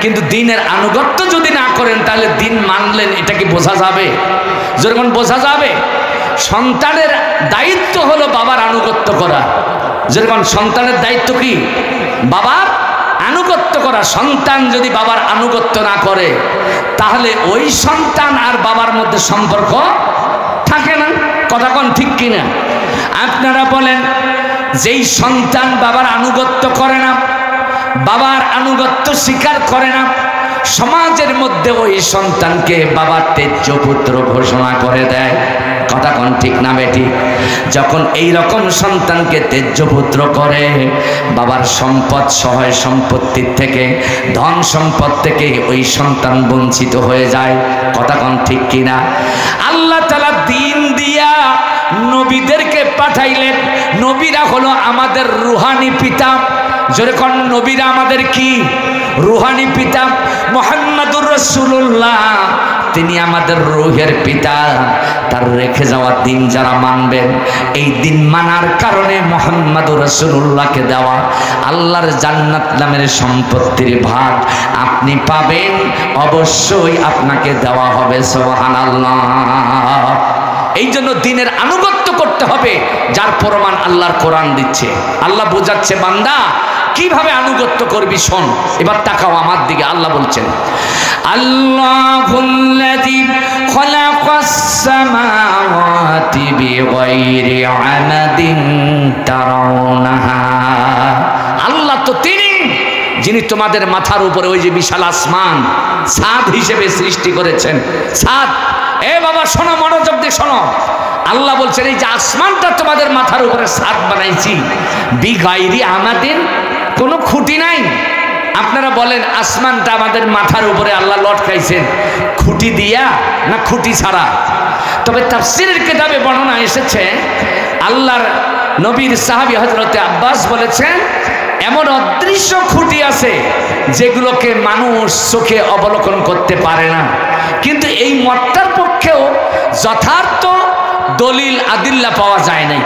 কিন্তু দ্বীনের আনুগত্য যদি না করেন, তাহলে দ্বীন মানলেন এটা কি বোঝা যাবে? যেরকম বোঝা যাবে। সন্তানের দায়িত্ব হলো বাবার আনুগত্য করা। যেরকম সন্তানের দায়িত্ব কি? বাবার আনুগত্য করা। সন্তান যদি বাবার আনুগত্য না করে, তাহলে ওই সন্তান আর বাবার মধ্যে সম্পর্ক থাকে না। কথা কোন ঠিক কিনা? আপনারা বলেন যেই সন্তান বাবার আনুগত্য করে না, বাবার আনুগত্য স্বীকার করে না, সমাজের মধ্যে ওই সন্তানকে বাবার তেজ্য পুত্র ঘোষণা করে দেয়। কথা কোন ঠিক না বেটি? যখন এই রকম সন্তানকে তেজ্য পুত্র করে, বাবার সম্পদ সহায় সম্পত্তির থেকে, ধন সম্পদ থেকে ওই সন্তান বঞ্চিত হয়ে যায়। কথা কোন ঠিক কিনা? আল্লাহ তাআলা দ্বীন দিয়া নবীদেরকে পাঠাইলেন। নবীরা হলো আমাদের রুহানি পিতা। যেরকম নবীরা আমাদের কি? রুহানি পিতা। মুহাম্মাদুর রাসূলুল্লাহ তিনি আমাদের রূহের পিতা। তার রেখে যাওয়া দ্বীন যারা মানবেন, এই দ্বীন মানার কারণে মুহাম্মাদুর রাসূলুল্লাহকে দেওয়া আল্লাহর জান্নাত নামের সম্পত্তির ভাগ আপনি পাবেন, অবশ্যই আপনাকে দেওয়া হবে। সুবহানাল্লাহ। এই জন্য দ্বীনের আনুগত্য করতে হবে, যার প্রমাণ আল্লাহর কোরআন দিচ্ছে। আল্লাহ বোঝাচ্ছে বান্দা কিভাবে আনুগত্য করবি, শোন। এবার তাকাও আমার দিকে। আল্লাহ বলছেন আল্লাহুল্লাযী খালাকাস সামাওয়াতি বিগাইরি আমাদিন তারাউনাহা। আল্লাহ তো তিনি যিনি তোমাদের মাথার উপরে ওই যে বিশাল আসমান ছাদ হিসেবে সৃষ্টি করেছেন। ছাদ। এ বাবা শোনো, মনোযোগ দিয়ে শোনো। আল্লাহ বলছেন এই যে আসমানটা তোমাদের মাথার উপরে ছাদ বানাইছি, বিগাইরি আমাদিন, কোনো খুঁটি নাই, আপনারা বলেন আসমানটা আমাদের মাথার উপরে আল্লাহ লটকাইছেন খুঁটি দিয়া না খুঁটি ছাড়া? তবে তাফসীরের কিতাবে বর্ণনা এসেছে, আল্লাহর নবীর সাহাবী হযরতে আব্বাস বলেছেন এমন অদৃশ্য খুঁটি আছে যেগুলোকে মানুষ চোখে অবলোকন করতে পারে না, কিন্তু এই মতটার পক্ষেও যথার্থ দলিল আদিল্লা পাওয়া যায় নাই।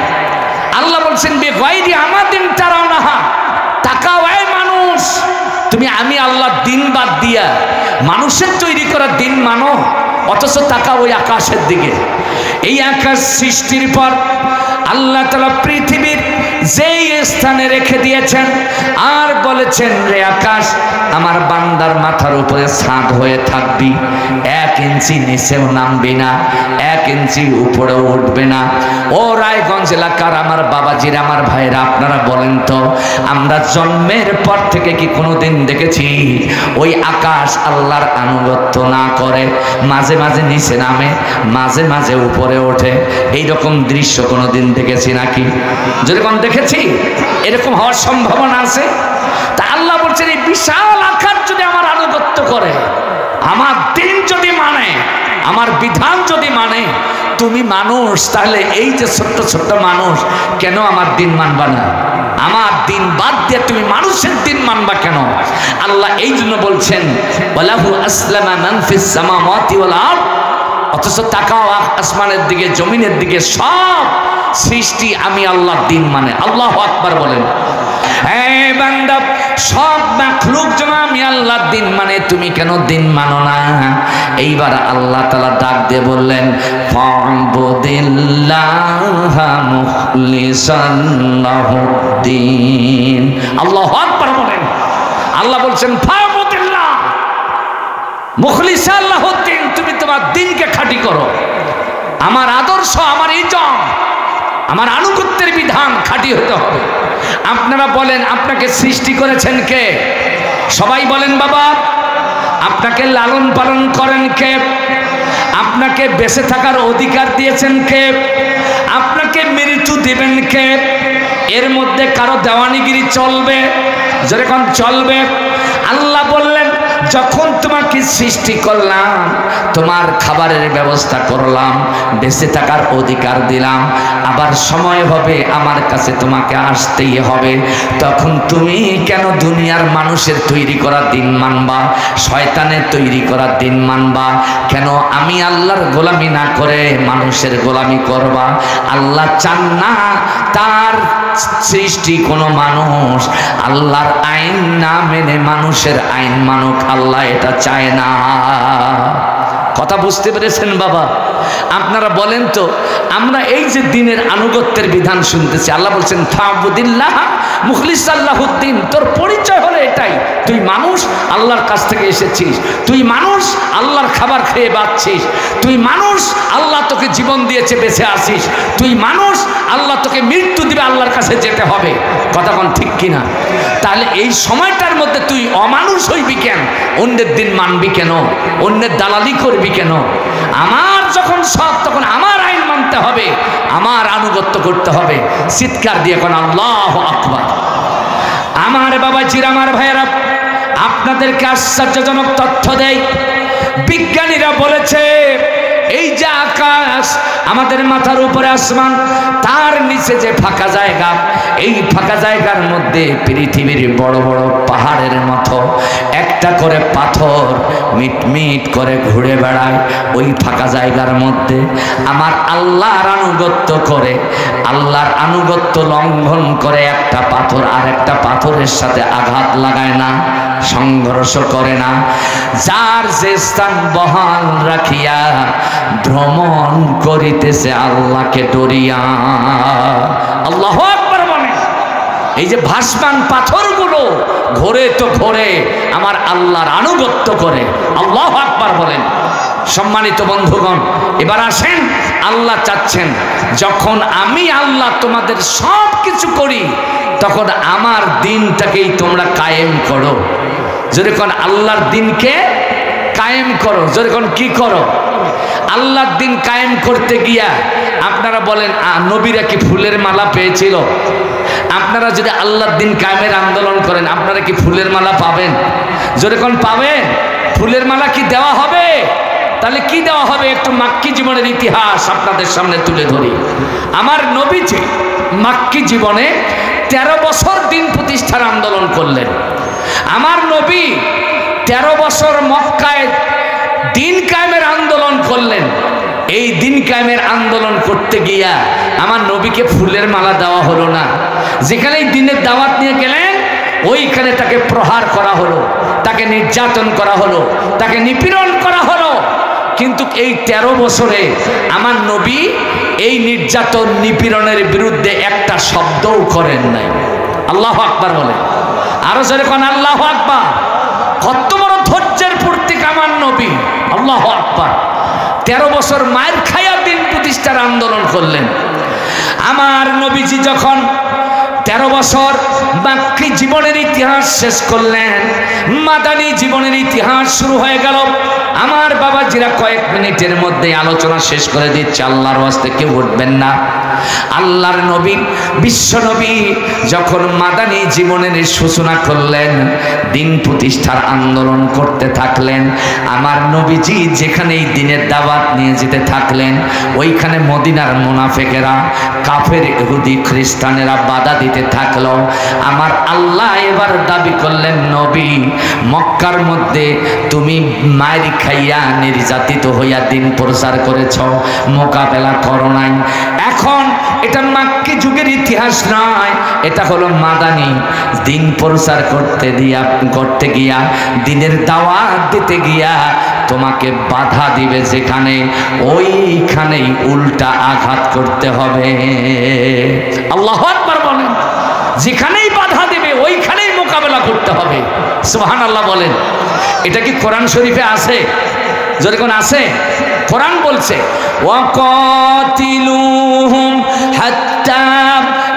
আল্লাহ বলছেন বেগাইরি আমাদিন তারাউনাহা, তাকাও এই মানুষ, তুমি আমি আল্লাহ দিন বাদ দিয়া মানুষের তৈরি করা দিন মানো, অথচ তাকাও ওই আকাশের দিকে। এই আকাশ সৃষ্টির পর আল্লাহ তাআলা পৃথিবীর যেই স্থানে রেখে দিয়েছেন আর বলেছেন রে আকাশ আমার বান্দার মাথার উপরে ছাদ হয়ে থাকবি, 1 ইঞ্চি নিচেও নামবি না, 1 ইঞ্চি উপরেও উঠবে না। ও রায়গঞ্জ এলাকার আমার বাবাজির আমার ভাইরা, আপনারা বলেন তো আমরা জন্মের পর থেকে কি কোনোদিন দেখেছি ওই আকাশ আল্লাহর আনুগত্য না করে মাঝে মাঝে নিচে নামে, মাঝে মাঝে উপরে ওঠে? এইরকম দৃশ্য কোনোদিন দেখেছি নাকি? যেরকম দেখেছি এরকম হওয়ার সম্ভাবনা আছে? তা আল্লাহ বলছেন এই বিশাল আকাশ যদি আমার আনুগত্য করে, আমার দিন যদি মানে, আমার বিধান যদি মানে, তুমি মানুষ, তাহলে এই যে ছোট্ট ছোট্ট মানুষ কেন আমার দিন মানবা না? আমার দিন বাদ দিয়ে তুমি মানুষের দিন মানবা কেন? আল্লাহ এই জন্য বলছেন ওয়ালাহু আসলামা মান ফিস সামাওয়াতি ওয়াল আরদ, অথচ তাকাও আসমানের দিকে জমিনের দিকে, সব সৃষ্টি আমি আল্লাহর দিন মানে। আল্লাহু আকবার বলেন। এই বান্দা, সব মাখলুক যেন আমি আল্লাহর দিন মানে, তুমি কেন দিন মানো না? এইবার আল্লাহ তাআলা ডাক দিয়ে বললেন ফা'বুদিল্লাহা মুখলিসান লাহুদ্দিন। আল্লাহু আকবার বলেন। আল্লাহ বলছেন ফা'বুদিল্লাহ মুখলিসান লাহুদ্দিন, তুমি তোমার দিনকে খাঁটি করো, আমার আদর্শ, আমার ইজম, আমার আনুগত্যের বিধান খাঁটি হতে হবে। আপনারা বলেন আপনাকে সৃষ্টি করেছেন কে? সবাই বলেন বাবা। আপনাকে লালন পালন করেন কে? আপনাকে বেঁচে থাকার অধিকার দিয়েছেন কে? আপনাকে মৃত্যু দিবেন কে? এর মধ্যে কারো দেওয়ানিগিরি চলবে? যেরকম চলবে। আল্লাহ বললেন যখন তোমাকে সৃষ্টি করলাম, তোমার খাবারের ব্যবস্থা করলাম, বেঁচে থাকার অধিকার দিলাম, আবার সময় হবে আমার কাছে তোমাকে আসতেই হবে, তখন তুমি কেন দুনিয়ার মানুষের তৈরি করা দিন মানবা, শয়তানের তৈরি করা দিন মানবা? কেন আমি আল্লাহর গোলামি না করে মানুষের গোলামি করবা? আল্লাহ চান না তার সৃষ্টি কোনো মানুষ আল্লাহর আইন না মেনে মানুষের আইন মানুক, আল্লাহ এটা চায় না। কথা বুঝতে পেরেছেন বাবা? আপনারা বলেন তো, আমরা এই যে দিনের আনুগত্যের বিধান শুনতেছি, আল্লাহ বলছেন ফা'বুদিল্লাহ মুখলিসান লাহুদ্দিন, তোর পরিচয় হলো এটাই, তুই মানুষ, আল্লাহর কাছ থেকে এসেছিস, তুই মানুষ, আল্লাহর খাবার খেয়ে বাঁচছিস, তুই মানুষ, আল্লাহ তোকে জীবন দিয়েছে বেঁচে আসিস, তুই মানুষ, আল্লাহ তোকে মৃত্যু দিবে, আল্লাহর কাছে যেতে হবে। কথা কোন ঠিক কিনা? তাহলে এই সময়টার মধ্যে তুই অমানুষ হইবি কেন? অন্যের দিন মানবি কেন? অন্যের দালালি করবি কেন? আমার যখন সব, তখন আমার আইন মানতে হবে, আমার আনুগত্য করতে হবে। চিৎকার দিয়ে কোন আল্লাহু আকবার। আমার বাবাজির, আমার ভাইয়েরা, আপনাদেরকে আশ্চর্যজনক তথ্য দেয়। বিজ্ঞানীরা বলেছে এই যে আকাশ, আমাদের মাথার উপরে আসমান, তার নিচে যে ফাঁকা জায়গা, এই ফাঁকা জায়গার মধ্যে পৃথিবীর বড় বড় পাহাড়ের মতো একটা করে পাথর মিটমিট করে ঘুরে বেড়ায়। ওই ফাঁকা জায়গার মধ্যে আমার আল্লাহর আনুগত্য করে, আল্লাহর আনুগত্য লঙ্ঘন করে একটা পাথর আর একটা পাথরের সাথে আঘাত লাগায় না, সংঘর্ষ করে না। যার যে স্থান বহাল রাখিয়া ভ্রমণ করিতেছে আল্লাহকে ডরিয়া। আল্লাহু আকবার বলেন। এই যে ভাসমান পাথরগুলো ঘোরে তো ঘোরে, আমার আল্লাহর আনুগত্য করে। আল্লাহু আকবার বলেন। সম্মানিত বন্ধুগণ, এবার আসেন, আল্লাহ চাচ্ছেন যখন আমি আল্লাহ তোমাদের সব কিছু করি, তখন আমার দিনটাকেই তোমরা কায়েম করো। যেরকম আল্লাহর দিনকে কায়েম করো। যেরকম কি করো? আল্লাহর দিন কায়েম করতে গিয়া আপনারা বলেন নবীরা কি ফুলের মালা পেয়েছিল? আপনারা যদি আল্লাহর দিন কায়েমের আন্দোলন করেন, আপনারা কি ফুলের মালা পাবেন? জোরে কোন পাবেন? ফুলের মালা কি দেওয়া হবে? তাহলে কি দেওয়া হবে? একটু মাক্কি জীবনের ইতিহাস আপনাদের সামনে তুলে ধরি। আমার নবীজি মাক্কি জীবনে 13 বছর দিন প্রতিষ্ঠার আন্দোলন করলেন। আমার নবী 13 বছর মক্কায় দিন কায়েমের আন্দোলন করলেন। এই দিন কায়েমের আন্দোলন করতে গিয়া আমার নবীকে ফুলের মালা দেওয়া হলো না। যেখানেই দিনের দাওয়াত নিয়ে গেলেন ওইখানে তাকে প্রহার করা হলো, তাকে নির্যাতন করা হলো, তাকে নিপীড়ন করা হলো। কিন্তু এই 13 বছরে আমার নবী এই নির্যাতন নিপীড়নের বিরুদ্ধে একটা শব্দও করেন নাই। আল্লাহু আকবার বলে, আরো জোরে কোন আল্লাহু আকবার। কত বড় ধৈর্যের প্রতীক আমার নবী। আল্লাহু আকবার। 13 বছর মায়ের খায়া দিন প্রতিষ্ঠার আন্দোলন করলেন। আমার নবীজি যখন 13 বছর বাকি জীবনের ইতিহাস শেষ করলেন, মাদানী জীবনের ইতিহাস শুরু হয়ে গেল। আমার বাবাজিরা কয়েক মিনিটের মধ্যে আলোচনা শেষ করে দিচ্ছে, আল্লাহর ওয়াস্তে কেউ উঠবেন না। আল্লাহর নবী বিশ্ব নবী যখন মাদানী জীবনের সূচনা করলেন, দিন প্রতিষ্ঠার আন্দোলন করতে থাকলেন, আমার নবীজি যেখানেই দিনের দাওয়াত নিয়ে যেতে থাকলেন ওইখানে মদিনার মুনাফিকেরা, কাফের ইহুদি খ্রিস্টানেরা বাধা দিতে থাকলো। আমার আল্লাহ এবার দাবি করলেন, নবী মক্কার মধ্যে তুমি মায়ের খাইয়া নির্যাতিত হইয়া দিন প্রচার করেছ, মোকাবেলা করো নাই। এখন এটা মাক্কি যুগের ইতিহাস নয়, এটা হলো মাদানী। দিন প্রচার করতে গিয়া দিনের দাওয়াত দিতে গিয়া তোমাকে বাধা দিবে যেখানে, ওইখানেই উল্টা আঘাত করতে হবে। আল্লাহু আকবার বলেন। যেখানেই বাধা দিবে ওইখানেই মোকাবেলা করতে হবে। সুবহানাল্লাহ বলেন। এটা কি কোরআন শরীফে আছে? যদি কোন আছে? কোরআন বলছে ওয়াকাতিলুহুম হাত্তা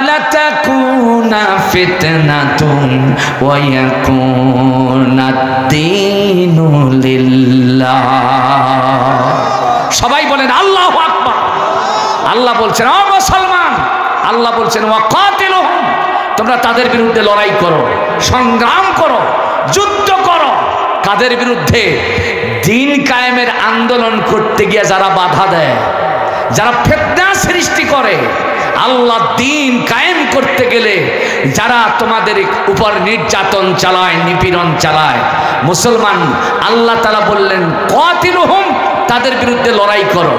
লা তাকুনা ফিতনাতুন ওয়া ইয়াকুনাদ-দীনু লিল্লাহ। সবাই বলেন আল্লাহু আকবার। আল্লাহ বলছেন, ও মুসলমান, আল্লাহ বলছেন ওয়াকাতিলুহুম, তোমরা তাদের বিরুদ্ধে লড়াই করো, সংগ্রাম করো, যুদ্ধ করো। কাদের বিরুদ্ধে? দিন কায়েমের আন্দোলন করতে গিয়ে যারা বাধা দেয়, যারা ফিতনা সৃষ্টি করে, আল্লাহ দিন কায়েম করতে গেলে যারা তোমাদের উপর নির্যাতন চালায়, নিপীড়ন চালায়, মুসলমান আল্লাহ তাআলা বললেন কাতিলুহুম, তাদের বিরুদ্ধে লড়াই করো।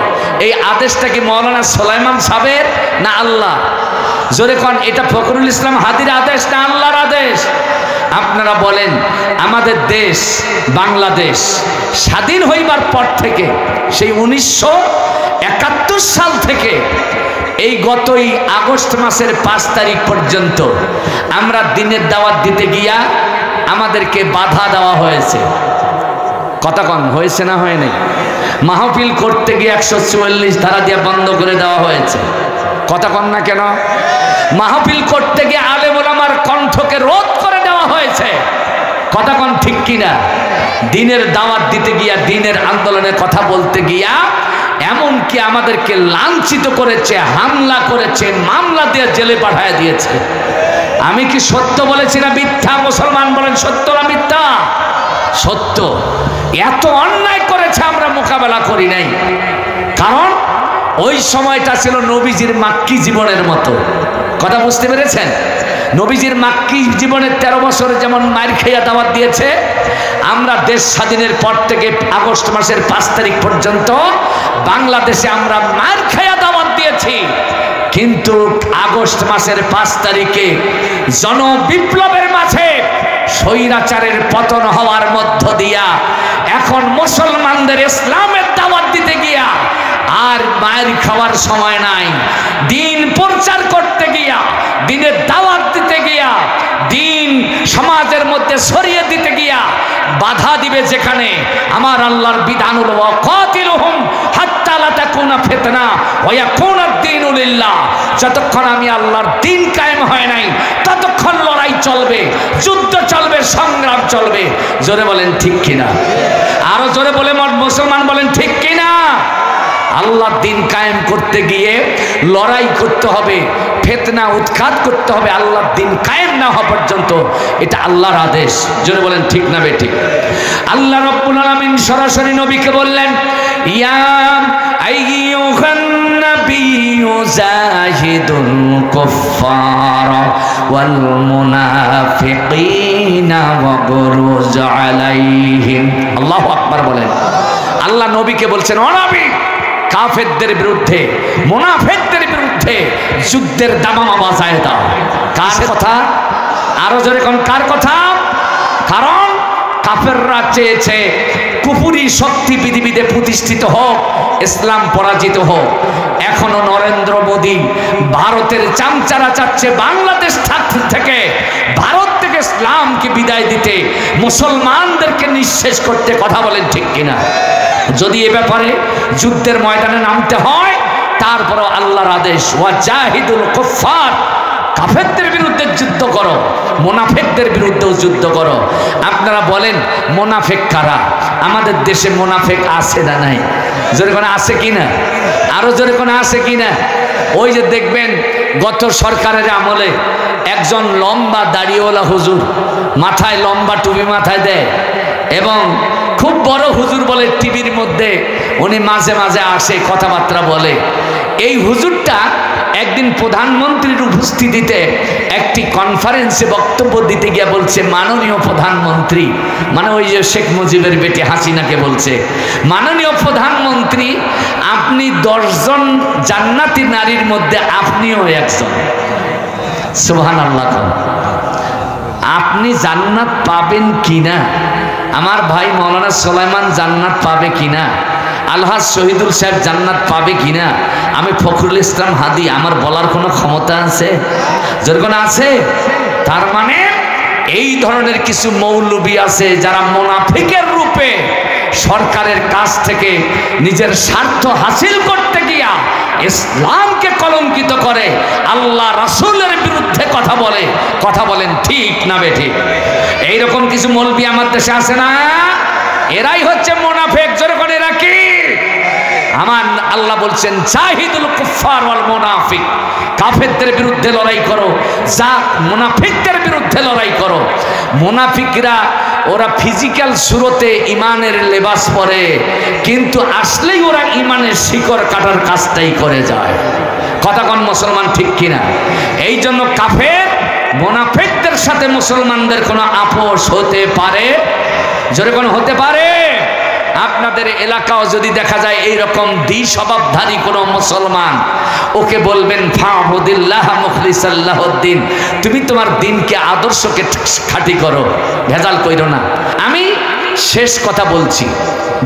এই আদেশটা কি মাওলানা সুলাইমান সাহেবের না আল্লাহ? জোরে কোন, এটা ফখরুল ইসলাম হাদির আদেশ না আল্লাহর আদেশ? আপনারা বলেন, আমাদের দেশ বাংলাদেশ স্বাধীন হইবার পর থেকে, সেই 1971 সাল থেকে এই গতই আগস্ট মাসের 5 তারিখ পর্যন্ত আমরা দিনের দাওয়াত দিতে গিয়া আমাদেরকে বাধা দেওয়া হয়েছে। কথা কন, হয়েছে না হয় নাই? মাহফিল করতে গিয়ে 144 ধারা দিয়ে বন্ধ করে দেওয়া হয়েছে। কথা কন না কেন? মাহফিল করতে গিয়ে আলেম ওলামার কণ্ঠকে রোধ করে দেওয়া হয়েছে। কথা কন ঠিক কিনা? দিনের দাওয়াত দিতে গিয়া, দিনের আন্দোলনের কথা বলতে গিয়া এমনকি আমাদেরকে লাঞ্ছিত করেছে, হামলা করেছে, মামলা দিয়ে জেলে পাঠায় দিয়েছে। আমি কি সত্য বলেছি না মিথ্যা? মুসলমান বলেন সত্য না মিথ্যা? সত্য। এত অন্যায় করেছে, আমরা মোকাবেলা করি নাই। কারণ ওই সময়টা ছিল নবীজির মাক্কি জীবনের মতো। কথা বুঝতে পেরেছেন? নবীজির মাক্কি জীবনের 13 বছরে যেমন মার খেয়া দাওয়াত দিয়েছে, আমরা দেশ স্বাধীনের পর থেকে আগস্ট মাসের 5 তারিখ পর্যন্ত বাংলাদেশে আমরা মার খেয়া দাওয়াত দিয়েছি। কিন্তু আগস্ট মাসের 5 তারিখে জনবিপ্লবের মাঝে স্বৈরাচারের পতন হওয়ার মধ্য দিয়া এখন মুসলমানদের ইসলামের দাওয়াত দিতে গিয়া আর মায়ের খাওয়ার সময় নাই। দিন প্রচার করতে গিয়া, দিনের দাওয়াত দিতে গিয়া, দিন সমাজের মধ্যে ছড়িয়ে দিতে গিয়া বাধা দিবে যেখানে, আমার আল্লাহর বিধান হলো ওয়াকাতিলুহুম হাত্তা লা তাকুনা ফিতনা ওয়া ইয়াকুনাদ-দীনু লিল্লাহ। যতক্ষণ আমি আল্লাহর দিন কায়েম হয় নাই ততক্ষণ লড়াই চলবে, যুদ্ধ চলবে, সংগ্রাম চলবে। জোরে বলেন ঠিক কিনা? আরো জোরে বলে মুসলমান বলেন ঠিক কিনা? আল্লাহর দিন কায়েম করতে গিয়ে লড়াই করতে হবে, ফিতনা উৎখাত করতে হবে আল্লাহর দিন কায়েম না হওয়া পর্যন্ত। এটা আল্লাহর আদেশ। জোরে বলেন ঠিক না বেঠিক? আল্লাহ রাব্বুল আলামিন সরাসরি নবীকে বললেন, ইয়া আইয়ুহান নাবিয়্যু জাহিদুল কুফফার ওয়াল মুনাফিকিনা ওয়াগরুজ আলাইহিম। আল্লাহু আকবার বলেন। আল্লাহ নবীকে বলছেন, ও নবী, কাফেরদের বিরুদ্ধে, মুনাফিকদের বিরুদ্ধে যুদ্ধের দামামা বাজায় দাও। কার কথা? আরো জোরে কোন কার কথা? কারণ কাফেররা চেয়েছে কুফরি শক্তি পৃথিবীতে প্রতিষ্ঠিত হোক, ইসলাম পরাজিত হোক। এখনো নরেন্দ্র মোদী ভারতের চামচারা চাচ্ছে বাংলাদেশ থেকে, ভারত থেকে ইসলামকে বিদায় দিতে, মুসলমানদেরকে নিঃশেষ করতে। কথা বলেন ঠিক কিনা? যদি এ ব্যাপারে যুদ্ধের ময়দানে নামতে হয়, তারপরও আল্লাহর আদেশ, ওয়াজাহিদুল কুফফার, কাফেরদের বিরুদ্ধে যুদ্ধ করো, মুনাফিকদের বিরুদ্ধেও যুদ্ধ করো। আপনারা বলেন মুনাফিক কারা? আমাদের দেশে মুনাফিক আছে না নাই? জোরে কোন আছে কিনা? আরো জোরে কোন আছে কিনা? ওই যে দেখবেন গত সরকারের আমলে একজন লম্বা দাড়িওয়ালা হুজুর, মাথায় লম্বা টুপি মাথায় দেয় এবং খুব বড় হুজুর বলে, টিভির মধ্যে উনি মাঝে মাঝে আসে, কথাবার্তা বলে। এই হুজুরটা একদিন প্রধানমন্ত্রীর উপস্থিতিতে একটি কনফারেন্সে বক্তব্য দিতে গিয়ে বলছে, মাননীয় প্রধানমন্ত্রী, মানে ওই যে শেখ মুজিবের বেটি হাসিনাকে বলছে, মাননীয় প্রধানমন্ত্রী, আপনি 10 জন জান্নাতি নারীর মধ্যে আপনিও একজন। সুবহানাল্লাহ। আপনি জান্নাত পাবেন কিনা? আমার ভাই মৌলানা সুলাইমান জান্নাত পাবে কিনা? আলহাজ শহীদুল সাহেব জান্নাত পাবে কিনা? আমি ফখরুল ইসলাম হাদি, আমার বলার কোনো ক্ষমতা আছে? যেরকম আছে। তার মানে এই ধরনের কিছু মৌলবী আছে যারা মুনাফিকের রূপে সরকারের কাছ থেকে নিজের স্বার্থ হাসিল করতে গিয়া ইসলামকে কলঙ্কিত করে, আল্লাহ রাসূলের বিরুদ্ধে কথা বলে। কথা বলেন ঠিক না বেঠিক? এইরকম কিছু মৌলবী আমার দেশে আছে না? এরাই হচ্ছে মুনাফিক। যেরকম এরা কি? আমার আল্লাহ বলছেন, জাহিদুল কুফফার ওয়াল মুনাফিক, কাফেরদের বিরুদ্ধে লড়াই করো, যা মুনাফিকদের বিরুদ্ধে লড়াই করো। মুনাফিকরা ওরা ফিজিক্যাল সুরতে ইমানের লেবাস পরে, কিন্তু আসলেই ওরা ইমানের শিকড় কাটার কাজটাই করে যায়। কথা কোন মুসলমান ঠিক কিনা? এই জন্য কাফের মুনাফিকদের সাথে মুসলমানদের কোনো আপোষ হতে পারে? জোরে কোন হতে পারে? আপনাদের এলাকাও যদি দেখা যায় এইরকম দ্বিস্বভাবধারী কোনো মুসলমান, ওকে বলবেন ফাবুদিল্লাহ মুখলিসাল্লাহুদ্দিন, তুমি তোমার দিনকে আদর্শকে খাঁটি করো, ভেজাল কইরো না। আমি শেষ কথা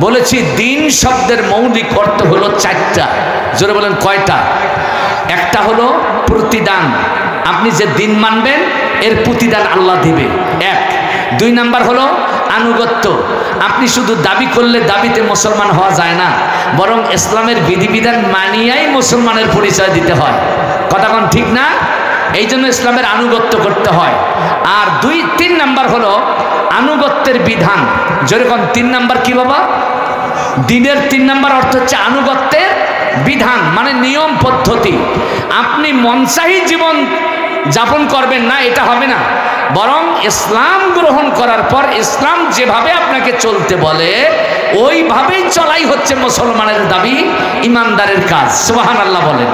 বলেছি দিন শব্দের মৌলিক অর্থ হলো 4টা। জোরে বলেন কয়টা? একটা হলো প্রতিদান, আপনি যে দিন মানবেন এর প্রতিদান আল্লাহ দিবে, 1। 2 নাম্বার হলো আনুগত্য, আপনি শুধু দাবি করলে দাবিতে মুসলমান হওয়া যায় না, বরং ইসলামের বিধিবিধান মানিয়াই মুসলমানের পরিচয় দিতে হয়। কথা কোন ঠিক না? এই জন্য ইসলামের আনুগত্য করতে হয়। আর 3 নাম্বার হলো আনুগত্যের বিধান। যেরকম 3 নাম্বার কি বাবা? দিনের 3 নাম্বার অর্থ হচ্ছে আনুগত্যের বিধান, মানে নিয়ম পদ্ধতি। আপনি মনচাহি জীবন যাপন করবেন না, এটা হবে না, বরং ইসলাম গ্রহণ করার পর ইসলাম যেভাবে আপনাকে চলতে বলে ওইভাবেই চলাই হচ্ছে মুসলমানের দাবি, ইমানদারের কাজ। সুবহানাল্লাহ বলেন।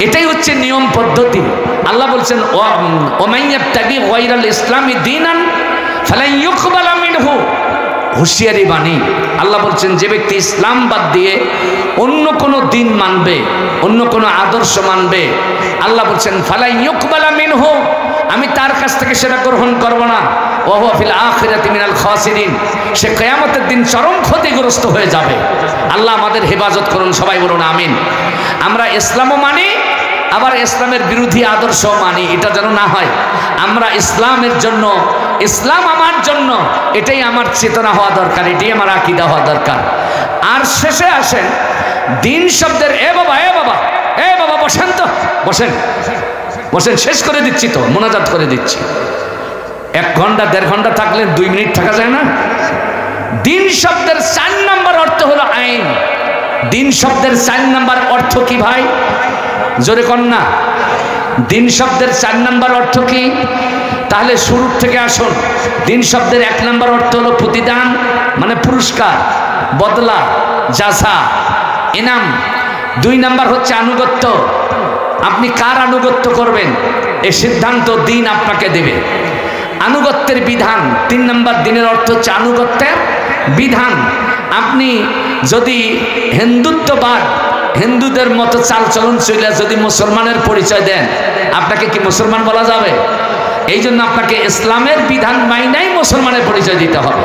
এটাই হচ্ছে নিয়ম পদ্ধতি। আল্লাহ বলছেন, ওমাইয়াবতাগি গায়রাল ইসলামি দীনান ফালান ইউকবালা মিনহু। হুঁশিয়ারি বাণী। আল্লাহ বলছেন, যে ব্যক্তি ইসলাম বাদ দিয়ে অন্য কোনো দিন মানবে, অন্য কোনো আদর্শ মানবে, আল্লাহ বলছেন ফালান ইউকবালা মিনহু, আমি তার কাছ থেকে সেটা গ্রহণ করব না। ওয়া হুয়া ফিল আখিরাতি মিনাল খাসিরিন, সে কিয়ামতের দিন চরম ক্ষতিগ্রস্ত হয়ে যাবে। আল্লাহ আমাদের হেফাজত করুন, সবাই বলুন আমিন। আমরা ইসলামও মানি, আবার ইসলামের বিরোধী আদর্শ মানি, এটা যেন না হয়। আমরা ইসলামের জন্য, ইসলাম আমার জন্য, এটাই আমার চেতনা হওয়া দরকার, এটাই আমার আকীদা হওয়া দরকার। আর শেষে আসেন দিন শব্দের, এ বাবা বসেন তো, বসেন, শেষ করে দিচ্ছি তো, মোনাজাত করে দিচ্ছি। 1 ঘন্টা 1.5 ঘন্টা থাকলে 2 মিনিট থাকা যায় না? দিন শব্দের 4 নম্বর অর্থ হলো আইন। দিন শব্দের 4 নাম্বার অর্থ কি ভাই? জোরে কর না। দিন শব্দের 4 নাম্বার অর্থ কি? তাহলে শুরু থেকে আসুন। দিন শব্দের 1 নাম্বার অর্থ হলো প্রতিদান, মানে পুরস্কার, বদলা, জাযা, ইনাম। 2 নাম্বার হচ্ছে আনুগত্য। আপনি কার আনুগত্য করবেন এই সিদ্ধান্ত দিন আপনাকে দেবে। আনুগত্যের বিধান 3 নাম্বার দিনের অর্থ হচ্ছে আনুগত্যের বিধান। আপনি যদি হিন্দুত্ববাদ, হিন্দুদের মতো চালচলন চলে যদি মুসলমানের পরিচয় দেন, আপনাকে কি মুসলমান বলা যাবে? এই জন্য আপনাকে ইসলামের বিধান মাইনাই মুসলমানের পরিচয় দিতে হবে।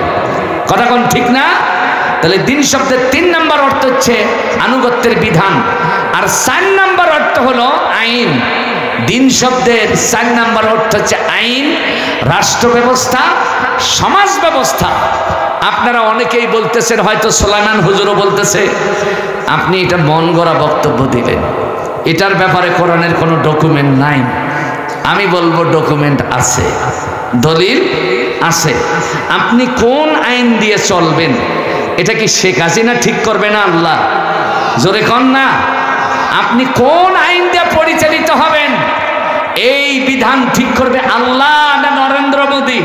কথা কোন ঠিক না? তাহলে দিন শব্দের 3 নাম্বার অর্থ হচ্ছে আনুগত্যের বিধান, আর 4 নাম্বার অর্থ হলো আইন। দিন শব্দের 4 নাম্বার অর্থ হচ্ছে আইন, রাষ্ট্র ব্যবস্থা, সমাজ ব্যবস্থা। আপনারা অনেকেই বলতেছেন, হয়তো সুলাইমান হুজুরও বলতেছে, আপনি এটা মন গড়া বক্তব্য দিবেন, এটার ব্যাপারে কোরআনের কোনো ডকুমেন্ট নাই। আমি বলবো ডকুমেন্ট আছে, দলিল আছে। আপনি কোন আইন দিয়ে চলবেন, এটা কি শেখ হাসিনা ঠিক করবে না আল্লাহ? জোরে কন না। আপনি কোন আইন দিয়ে পরিচালিত হবেন, এই বিধান ঠিক করবে আল্লাহ না নরেন্দ্র মোদী?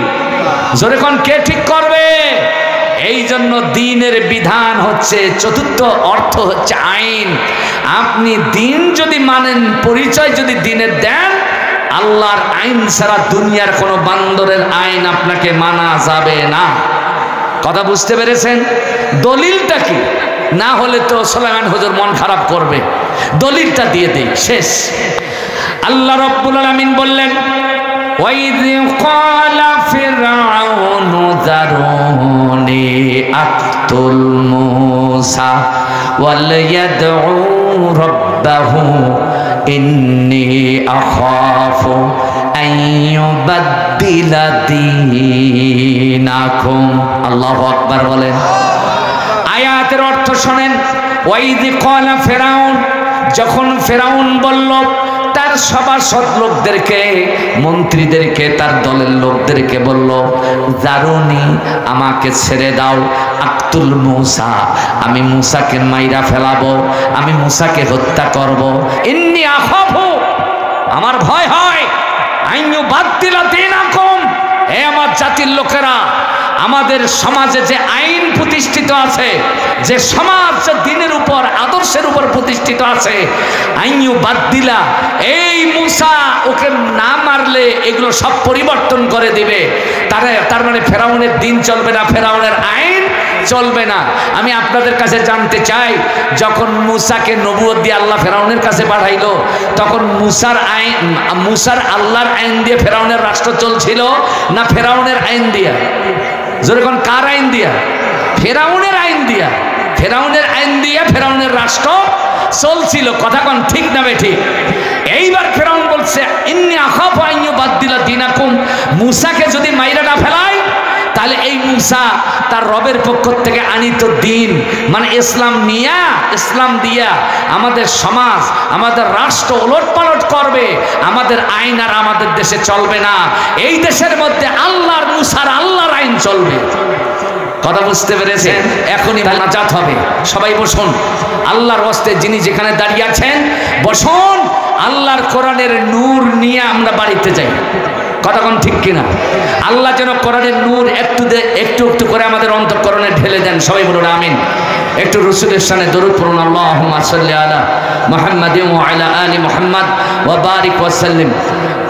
জোরে কন, কে ঠিক করবে? এই জন্য দিনের বিধান হচ্ছে, চতুর্থ অর্থ হচ্ছে আইন। আপনি দিন যদি মানেন, পরিচয় যদি দিনের দেন, আল্লাহর আইন ছাড়া দুনিয়ার কোনো বান্দরের আইন আপনাকে মানা যাবে না। কথা বুঝতে পেরেছেন? দলিলটা কি? না হলে তো সুলাইমান হুজুর মন খারাপ করবে। দলিলটা দিয়ে দেই, শেষ। আল্লাহ রাব্বুল আলামিন বললেন, ওয়াইয ক্বালা ফিরআউনু যারুনি আকতুল মূসা ওয়াল ইয়াদউ রাব্বাহু ইন্নী আখাফু আন ইউবাদদিলা দীনাকুম। আল্লাহু আকবার বলেন। আয়াতের অর্থ শোনেন। ওয়াইয ক্বালা ফিরআউন, যখন ফিরআউন বলল তার সভাসদ লোকদেরকে, মন্ত্রীদেরকে, তার দলের লোকদেরকে বলল, যারুনি, আমাকে ছেড়ে দাও, আকতুল মূসা, আমি মূসাকে মাইরা ফেলাবো, আমি মূসাকে হত্যা করব। ইন্নী আখাফু, আমার ভয় হয়, আন ইউবাদদিলা দীনাকুম, হে আমার জাতির লোকেরা, আমাদের সমাজে যে আইন প্রতিষ্ঠিত আছে, যে সমাজ দিনের উপর, আদর্শের উপর প্রতিষ্ঠিত আছে, আন ইউবাদদিলা, এই মূসা ওকে না মারলে এগুলো সব পরিবর্তন করে দিবে। তার মানে ফেরাউনের দিন চলবে না, ফেরাউনের আইন চলবে না। আমি আপনাদের কাছে জানতে চাই, যখন মূসাকে নবুয়ত দিয়ে আল্লাহ ফেরাউনের কাছে পাঠাইলো, তখন মূসার আল্লাহর আইন দিয়ে ফেরাউনের রাষ্ট্র চলছিল না ফেরাউনের আইন দিয়া? জোরে কোন, কার আইন দিয়া? ফেরাউনের আইন দিয়া। ফেরাউনের আইন দিয়া ফেরাউনের রাষ্ট্র চলছিল। কথা কোন ঠিক না বেঠিক? এইবার ফেরাউন বলছে, ইন্নী আখাফু আন ইউবাদদিলা দীনাকুম, মূসাকে যদি মাইরা না ফেলায়, তাহলে এই মূসা তার রবের পক্ষ থেকে আনিত দিন, মানে ইসলাম নিয়া, ইসলাম দিয়া আমাদের সমাজ, আমাদের রাষ্ট্র ওলটপালট করবে। আমাদের আইন আর আমাদের দেশে চলবে না। এই দেশের মধ্যে আল্লাহর মূসার আল্লাহর আইন চলবে। কথা বুঝতে পেরেছেন? এখনই নাজাত হবে। সবাই বসুন, আল্লাহর হস্তে যিনি যেখানে দাঁড়িয়ে আছেন বসুন। আল্লাহর কোরআনের নূর নিয়ে আমরা বাড়িতে যাই। কথা কোন ঠিক কিনা? আল্লাহ যেন কোরআনের নূর একটু একটু করে আমাদের অন্তঃকরণে ঢেলে দেন। সবাই বলুন আমিন। একটু রাসূলের শানে দরুদ পড়ুন। আল্লাহুম্মা সাল্লি আলা মুহাম্মাদিন ওয়া আলা আলি মুহাম্মাদ ওয়া বারিক ওয়া সাল্লিম।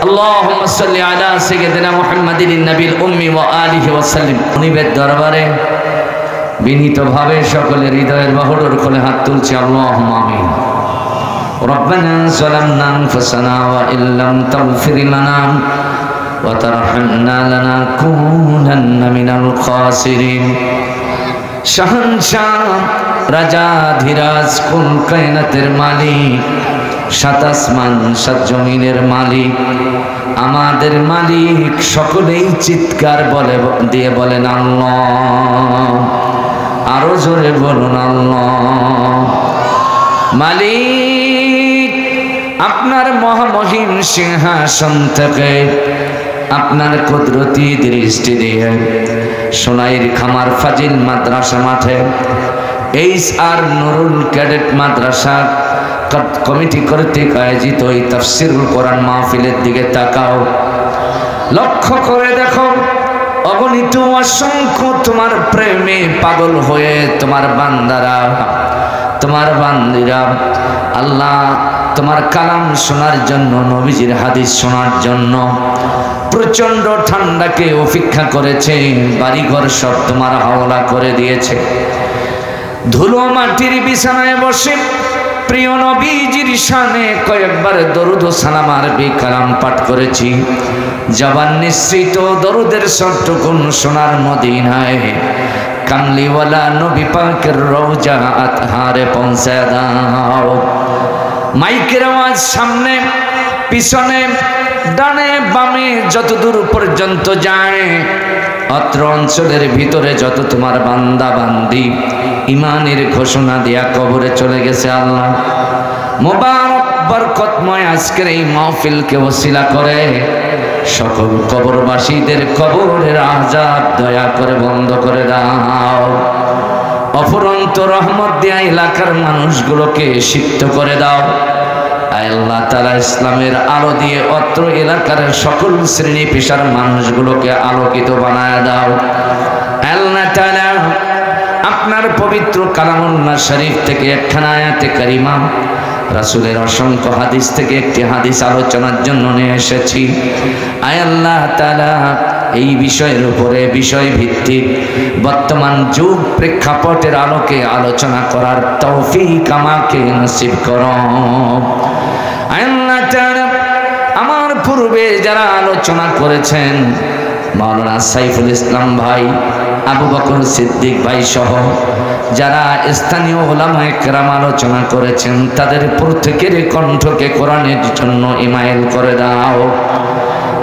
আল্লাহুম্মা সাল্লি আলা সাইয়্যিদিনা মুহাম্মাদিন নবীল উম্মি ওয়া আলিহি ওয়া সাল্লিম। নিবেদ দরবারে বিনীতভাবে সকলের হৃদয়ের বাহুডোর খুলে হাত তুলছি। আল্লাহুম্মা আমিন। রব্বানা যালামনা আনফুসানা ওয়া ইল্লাম তাগফির লানা وترحمنا لنكونن من الخاسرين। শাহনশাহ, রাজা ধীরাজ, কুল কায়নাতের মালিক, সাত আসমান সাত জমিনের মালিক, আমাদের মালিক, সকলেই চিৎকার দিয়ে বলেন আল্লাহ। আরো জোরে বলুন আল্লাহ। মালিক, আপনার মহামহিম সিংহাসন থেকে আপনার কুদরতি দৃষ্টি দিয়ে সোনাইর খামার ফাজিল মাদ্রাসা মাঠে HR নুরুল ক্যাডেট মাদ্রাসা কমিটি কর্তৃক আয়োজিত এই তাফসিরুল কোরআন মাহফিলের দিকে তাকাও, লক্ষ্য করে দেখো অগণিত অসংখ্য তোমার প্রেমে পাগল হয়ে তোমার বান্দারা, তোমার বান্দিরা আল্লাহ তোমার কালাম শোনার জন্য, নবীজির হাদিস শোনার জন্য প্রচন্ড ঠান্ডাকে অপেক্ষা করেছে। বাড়িঘর সব তোমার হাওলা করে দিয়েছে। ধুলো মাটির বিছানায় বসে প্রিয় নবীজির শানে কয়েকবার দরুদ ও সালাম আরবি কালাম পাঠ করেছি। জবান নিঃসৃত দরুদের সবটুকুন সোনার মদিনায় কামলিওয়ালা নবী পাকের রওজা আতহারে পৌঁছে দাও। মাইকের আওয়াজ সামনে পিছনে ডানে বামে যতদূর পর্যন্ত যায়, অত্র অঞ্চলের ভিতরে যত তোমার বান্দা বান্দি ইমানের ঘোষণা দিয়া কবরে চলে গেছে, আল্লাহ মোবারক বরকতময় আজকের এই মাহফিলকে ওসিলা করে সকল কবরবাসীদের কবরের আযাব দয়া করে বন্ধ করে দাও। অফুরন্ত রহমত দিয়া এলাকার মানুষগুলোকে সিক্ত করে দাও। আল্লাহ তাআলা ইসলামের আলো দিয়ে অত্র এলাকার সকল শ্রেণী পেশার মানুষগুলোকে আলোকিত বানায় দাও। আল্লাহ তাআলা আপনার পবিত্র কালামুল্লাহ শরীফ থেকে একখানা আয়াতে কারিমা, রাসূলের অসংখ্য হাদিস থেকে একটি হাদিস আলোচনার জন্য নিয়ে এসেছি। আয় আল্লাহ তাআলা এই বিষয়ের উপরে বিষয় ভিত্তিক বর্তমান যুগ প্রেক্ষাপটের আলোকে আলোচনা করার তৌফিক আমাকে নসিব করো। আয় আল্লাহ তাআলা আমার পূর্বে যারা আলোচনা করেছেন, মাওলানা সাইফুল ইসলাম ভাই, আবু বকর সিদ্দিক ভাই সহ যারা স্থানীয় উলামায়ে কেরাম আলোচনা করেছেন, তাদের প্রত্যেকের কণ্ঠকে কোরআনের জন্য ইমাইল করে দাও।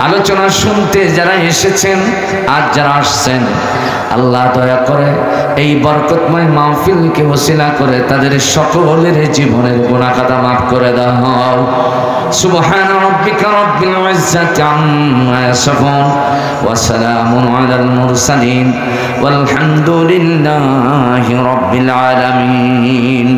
আলোচনা শুনতে যারা এসেছেন আর যারা আসছেন, আল্লাহ দয়া করে এই বরকতময় মাহফিলকে ওসিলা করে তাদের সকলের জীবনের গুনাহ খাতা মাফ করে দাও। সুবহান রাব্বিকা রাব্বিল ইজ্জাতি আম্মা ইয়াসিফুন ওয়া সালামুন আলাল মুরসালিন ওয়ালহামদুলিল্লাহি রাব্বিল আলামিন।